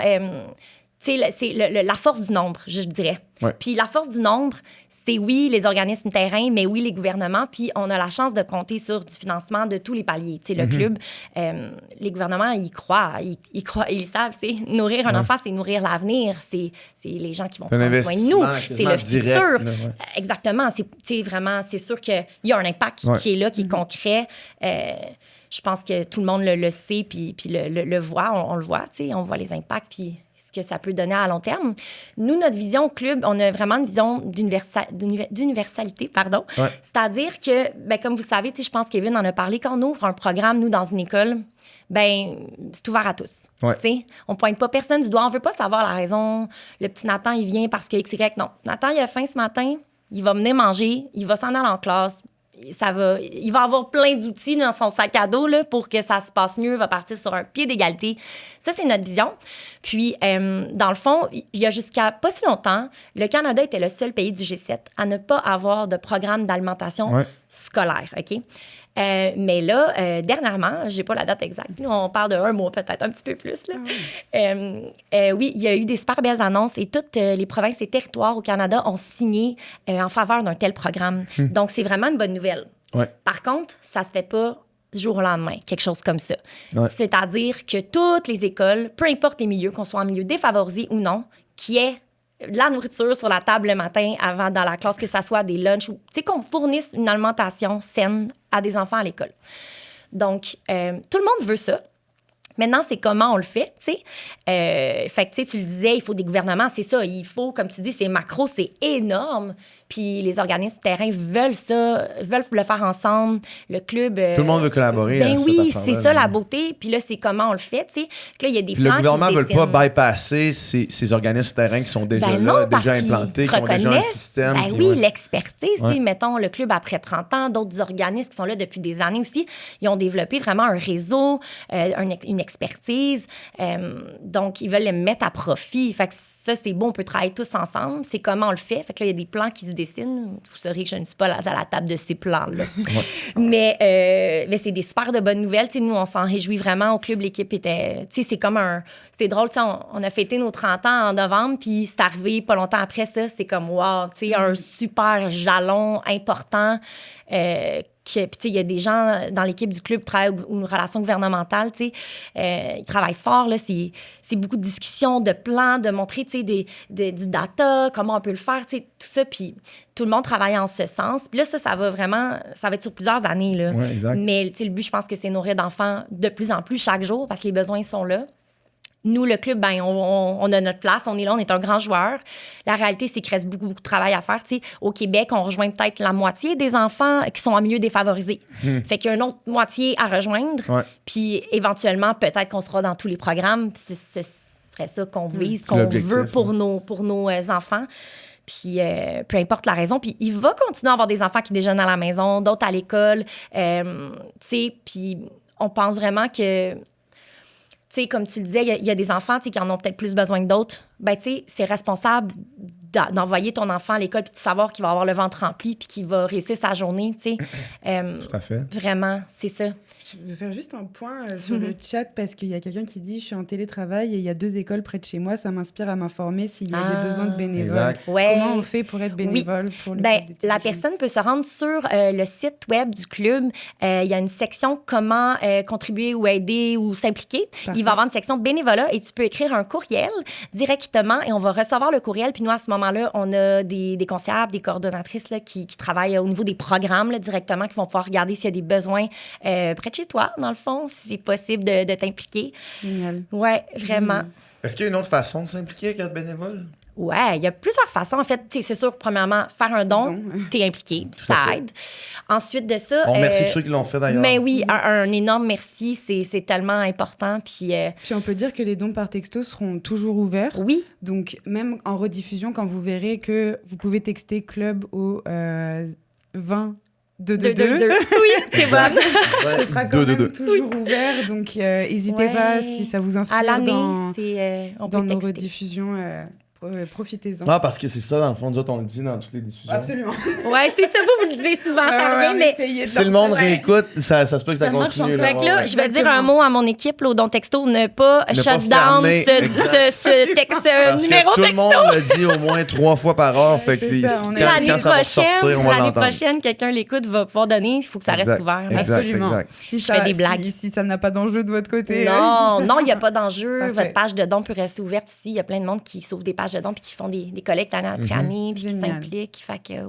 c'est la force du nombre, je dirais. Ouais. Puis la force du nombre, c'est oui, les organismes terrains, mais oui, les gouvernements. Puis on a la chance de compter sur du financement de tous les paliers. Tu sais, le club, les gouvernements, ils croient, ils savent. Nourrir un enfant, c'est nourrir l'avenir. C'est les gens qui vont prendre soin de nous. C'est le futur. Exactement. C'est sûr qu'il y a un impact qui est là, qui est concret. Je pense que tout le monde le sait, puis le voit, on le voit. Tu sais, on voit les impacts, puis que ça peut donner à long terme. Nous, notre vision au club, on a vraiment une vision d'universalité, pardon. Ouais. C'est-à-dire que, comme vous savez, je pense que Kevin en a parlé, quand on ouvre un programme, nous, dans une école, c'est ouvert à tous. Ouais. On ne pointe pas personne du doigt. On ne veut pas savoir la raison. Le petit Nathan, il vient parce que XY. Non. Nathan, il a faim ce matin. Il va venir manger. Il va s'en aller en classe. Il va avoir plein d'outils dans son sac à dos là, pour que ça se passe mieux, va partir sur un pied d'égalité. Ça, c'est notre vision. Puis, dans le fond, il y a jusqu'à pas si longtemps, le Canada était le seul pays du G7 à ne pas avoir de programme d'alimentation scolaire, OK? Mais là, dernièrement, j'ai pas la date exacte, on parle de 1 mois peut-être, un petit peu plus. Là. Oui, il y a eu des super belles annonces et toutes les provinces et territoires au Canada ont signé en faveur d'un tel programme. Donc, c'est vraiment une bonne nouvelle. Ouais. Par contre, ça se fait pas du jour au lendemain, quelque chose comme ça. Ouais. C'est-à-dire que toutes les écoles, peu importe les milieux, qu'on soit en milieu défavorisé ou non, qui est de la nourriture sur la table le matin avant dans la classe, que ça soit des lunchs, ou tu sais, qu'on fournisse une alimentation saine à des enfants à l'école. Donc, tout le monde veut ça. Maintenant, c'est comment on le fait, tu sais. Fait que, tu sais, tu le disais, il faut des gouvernements, c'est ça. Il faut, comme tu dis, c'est macro, c'est énorme. Puis les organismes terrains veulent ça, veulent le faire ensemble. Le club... Tout le monde veut collaborer. Oui, c'est ça la beauté. Puis là, c'est comment on le fait, tu sais. Là, il y a des plans. Le gouvernement ne veut pas bypasser ces organismes terrains qui sont déjà là, déjà implantés, qui ont déjà un système. Oui, l'expertise. Mettons, le club après 30 ans, d'autres organismes qui sont là depuis des années aussi, ils ont développé vraiment un réseau, une expertise. Donc, ils veulent les mettre à profit. Fait que ça, c'est bon, on peut travailler tous ensemble. C'est comment on le fait. Fait que là, il y a des plans qui se dessinent. Vous saurez que je ne suis pas à la table de ces plans-là. Mais c'est des super de bonnes nouvelles. T'sais, nous, on s'en réjouit vraiment. Au club, l'équipe était... C'est comme un... C'est drôle, on a fêté nos 30 ans en novembre, puis c'est arrivé pas longtemps après ça. C'est comme, wow, un super jalon important. Puis il y a des gens dans l'équipe du club qui travaillent aux relations gouvernementales, ils travaillent fort, là, c'est beaucoup de discussions, de plans, de montrer, du data, comment on peut le faire, tout ça, puis tout le monde travaille en ce sens. Puis là, ça va être sur plusieurs années, là. Ouais, exact. Mais le but, je pense que c'est nourrir d'enfants de plus en plus chaque jour, parce que les besoins sont là. Nous, le club, on a notre place, on est là, on est un grand joueur. La réalité, c'est qu'il reste beaucoup, beaucoup de travail à faire. T'sais, au Québec, on rejoint peut-être la moitié des enfants qui sont en milieu défavorisé. Fait qu'il y a une autre moitié à rejoindre. Ouais. Puis éventuellement, peut-être qu'on sera dans tous les programmes. Ce serait ça qu'on vise, qu'on veut pour nos enfants. Puis peu importe la raison. Puis il va continuer à avoir des enfants qui déjeunent à la maison, d'autres à l'école. Puis on pense vraiment que... Tu sais, comme tu le disais, il y a des enfants qui en ont peut-être plus besoin que d'autres. Ben, tu sais, c'est responsable d'envoyer ton enfant à l'école puis de savoir qu'il va avoir le ventre rempli puis qu'il va réussir sa journée, tu sais. Tout à fait. Vraiment, c'est ça. Je veux faire juste un point sur le chat parce qu'il y a quelqu'un qui dit « Je suis en télétravail et il y a 2 écoles près de chez moi. Ça m'inspire à m'informer s'il y a des besoins de bénévoles. » Comment on fait pour être bénévole? Pour la personne peut se rendre sur le site web du club. Il y a une section « Comment contribuer ou aider ou s'impliquer ». Il va y avoir une section « Bénévolat » et tu peux écrire un courriel directement et on va recevoir le courriel. Puis nous, à ce moment-là, on a des conseillères, des coordonnatrices là, qui travaillent au niveau des programmes là, directement, qui vont pouvoir regarder s'il y a des besoins près de chez toi, dans le fond, si c'est possible de t'impliquer. Génial. Ouais, vraiment. Est-ce qu'il y a une autre façon de s'impliquer qu'être bénévole? Ouais, il y a plusieurs façons. En fait, c'est sûr, premièrement, faire un don, t'es impliqué, ça aide. Ensuite de ça... On remercie ceux qui l'ont fait, d'ailleurs. Mais oui, un énorme merci, c'est tellement important. Puis on peut dire que les dons par texto seront toujours ouverts. Oui. Donc, même en rediffusion, quand vous verrez que vous pouvez texter club au 20... 222. Oui, t'es bonne. Ce sera quand même toujours ouvert, donc n'hésitez pas si ça vous inspire à l'année, dans nos rediffusions. Profitez-en. Ah, parce que c'est ça, dans le fond, nous autres, on le dit dans toutes les diffusions. Absolument. Ouais, c'est ça, vous le disiez souvent, ça revient, mais... Si le monde réécoute, ça se peut que ça continue. Fait que là, je vais dire un mot à mon équipe, là, au Don Texto, ne pas shut down ce texte, numéro texto. Tout le monde le dit au moins 3 fois par heure, fait que quand ça va sortir, on va l'entendre. L'année prochaine, quelqu'un l'écoute, va pouvoir donner, il faut que ça reste ouvert. Absolument. Si je fais des blagues. Si ça n'a pas d'enjeu de votre côté. Non, il n'y a pas d'enjeu. Votre page de don peut rester ouverte aussi. Il y a plein de monde qui s'ouvre des pages de dons puis qui font des collectes année après année puis qui s'impliquent. Fait que,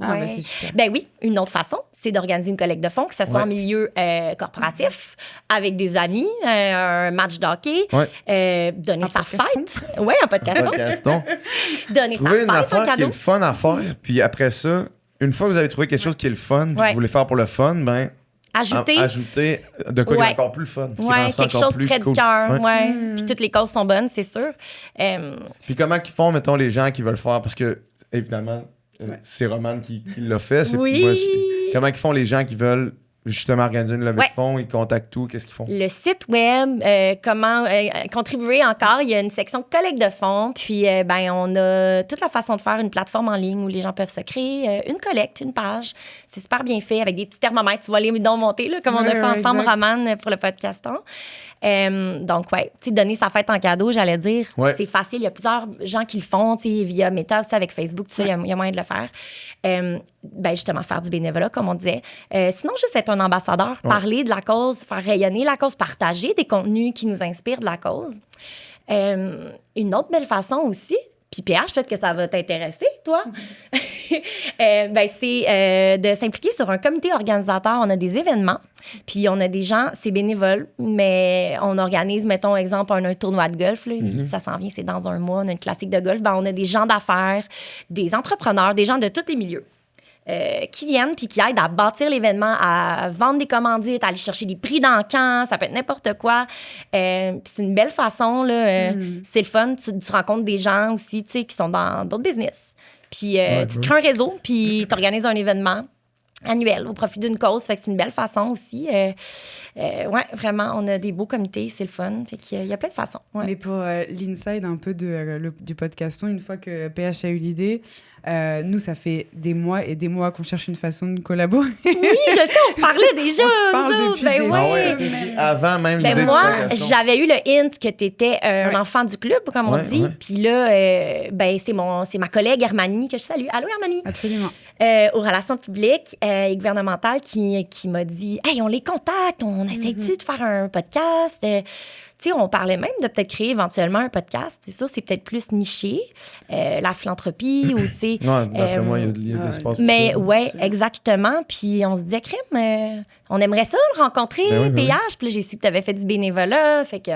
ben oui, une autre façon, c'est d'organiser une collecte de fonds, que ce soit en milieu corporatif, avec des amis, un match d'hockey, donner sa fête. Oui, un podcaston. Donner sa fête, une affaire qui est le fun à faire, puis après ça, une fois que vous avez trouvé quelque chose qui est le fun, puis que vous voulez faire pour le fun, ben... Ajouter de quoi qui est encore plus fun. Quelque chose près du cœur. Puis toutes les causes sont bonnes, c'est sûr. Puis comment ils font, mettons, les gens qui veulent faire, parce que, évidemment, c'est Romane qui l'a fait. Comment ils font les gens qui veulent justement organiser une levée de fonds, ils contactent tout, qu'est-ce qu'ils font? Le site web, comment contribuer encore, il y a une section collecte de fonds, puis on a toute la façon de faire une plateforme en ligne où les gens peuvent se créer une collecte, une page. C'est super bien fait avec des petits thermomètres, tu vois les dons monter, là, comme on a fait ensemble, Romane, pour le podcaston. Donc, donner sa fête en cadeau, j'allais dire, c'est facile. Il y a plusieurs gens qui le font, via Meta aussi, avec Facebook, tout ça, il y a moyen de le faire. Justement, faire du bénévolat, comme on disait. Sinon, juste être un ambassadeur, parler de la cause, faire rayonner la cause, partager des contenus qui nous inspirent de la cause. Une autre belle façon aussi, puis PH, peut-être que ça va t'intéresser, toi, c'est de s'impliquer sur un comité organisateur. On a des événements, puis on a des gens, c'est bénévole, mais on organise, mettons, exemple, un tournoi de golf. Là, ça s'en vient, c'est dans un mois, on a une classique de golf. On a des gens d'affaires, des entrepreneurs, des gens de tous les milieux. Qui viennent puis qui aident à bâtir l'événement, à vendre des commandites, à aller chercher des prix dans le camp, ça peut être n'importe quoi. Puis c'est une belle façon, là, c'est le fun. Tu rencontres des gens aussi, tu sais, qui sont dans d'autres business. Puis tu te crées un réseau, puis tu organises un événement annuel au profit d'une cause. Fait que c'est une belle façon aussi. Vraiment, on a des beaux comités, c'est le fun. Fait qu'il y a plein de façons. Mais pour l'inside un peu du podcaston, une fois que PH a eu l'idée, nous, ça fait des mois et des mois qu'on cherche une façon de collaborer. Oui, je sais, on se parlait déjà. On se parle depuis des semaines. Avant même l'idée du podcaston. J'avais eu le hint que tu étais un enfant du club, comme on dit. Puis là, c'est ma collègue Hermanie que je salue. Allô, Hermanie? Absolument. Aux relations publiques et gouvernementales qui m'a dit « Hey, on les contacte, on essaie-tu de faire un podcast? » Tu sais, on parlait même de peut-être créer éventuellement un podcast. C'est sûr, c'est peut-être plus niché, la philanthropie ou, tu sais... D'après moi, il y a de l'espace pour mais ça. Oui, exactement. Puis on se disait, crime, on aimerait ça, le rencontrer, PH. Puis là, j'ai su que tu avais fait du bénévolat. Fait que,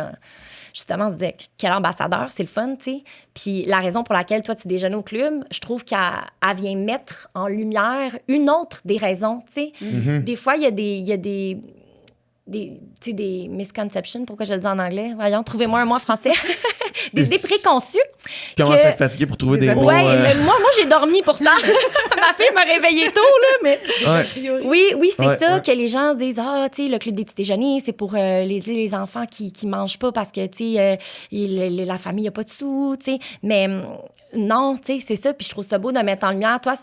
justement, on se disait, quel ambassadeur, c'est le fun, tu sais. Puis la raison pour laquelle, toi, tu déjeunes au club, je trouve qu'elle vient mettre en lumière une autre des raisons, tu sais. Des fois, il y a des misconceptions, pourquoi je le dis en anglais? Voyons, trouvez-moi un mot en français. des préconçus. Comment ça te fatigue pour trouver des mots? Moi, j'ai dormi pourtant. Ma fille m'a réveillée tôt, là, mais... Oui, c'est ça, que les gens se disent, tu sais, le club des petits déjeuners, c'est pour les enfants qui mangent pas parce que, tu sais, la famille n'a pas de sous, tu sais. Mais non, tu sais, c'est ça. Puis je trouve ça beau de mettre en lumière. Toi,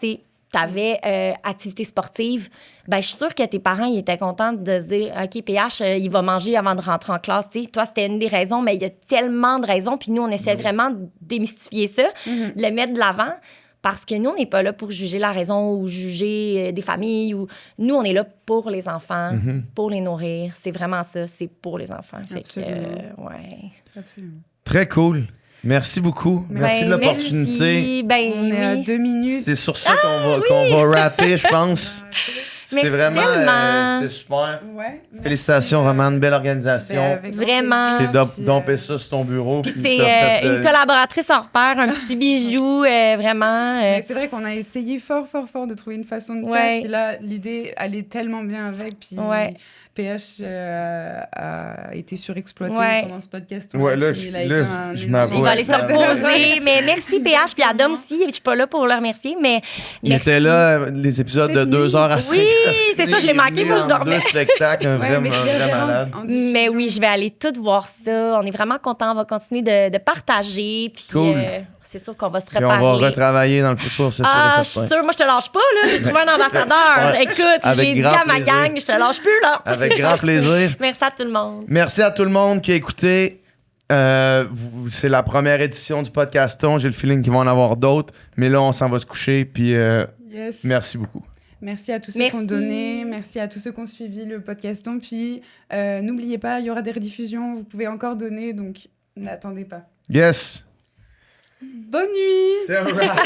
t'avais activité sportive, je suis sûre que tes parents ils étaient contents de se dire « OK, PH, il va manger avant de rentrer en classe. » Toi, c'était une des raisons, mais il y a tellement de raisons. Puis nous, on essaie vraiment de démystifier ça, de le mettre de l'avant, parce que nous, on n'est pas là pour juger la raison ou juger des familles. Nous, on est là pour les enfants, pour les nourrir. C'est vraiment ça, c'est pour les enfants. Fait que, Absolument. Très cool. Merci beaucoup. Merci de l'opportunité. On est à 2 minutes. C'est sur ça qu'on va rapper, je pense. C'est vraiment... c'était super. Ouais, félicitations, Romane. Belle organisation. Vraiment. T'es dompé ça sur ton bureau. Puis c'est une collaboratrice hors pair, un petit bijou, vraiment. C'est vrai qu'on a essayé fort de trouver une façon de faire. Puis là, l'idée allait tellement bien avec. Puis PH a été surexploité pendant ce podcast. Ouais, là, je m'avoue. On va aller se reposer. Mais merci PH, puis Adam aussi. Je suis pas là pour le remercier, mais il était là, les épisodes de 2 heures à 5 heures. Oui, c'est ça, je l'ai manqué, moi je dormais. 2 spectacles, un vrai malade. Mais oui, je vais aller tout voir ça. On est vraiment contents. On va continuer de partager. Puis c'est sûr qu'on va se reparler. Puis on va retravailler dans le futur, c'est sûr. Je suis sûre. Moi, je te lâche pas, là. J'ai trouvé un ambassadeur. Écoute, je l'ai dit à ma gang, je te lâche plus, là. Avec grand plaisir. Merci à tout le monde. Merci à tout le monde qui a écouté. C'est la première édition du podcaston. J'ai le feeling qu'il va en avoir d'autres. Mais là, on s'en va se coucher. Puis merci beaucoup. Merci à tous ceux qui ont donné. Merci à tous ceux qui ont suivi le podcaston. Puis n'oubliez pas, il y aura des rediffusions. Vous pouvez encore donner. Donc, n'attendez pas. Yes. Bonne nuit. C'est un wrap.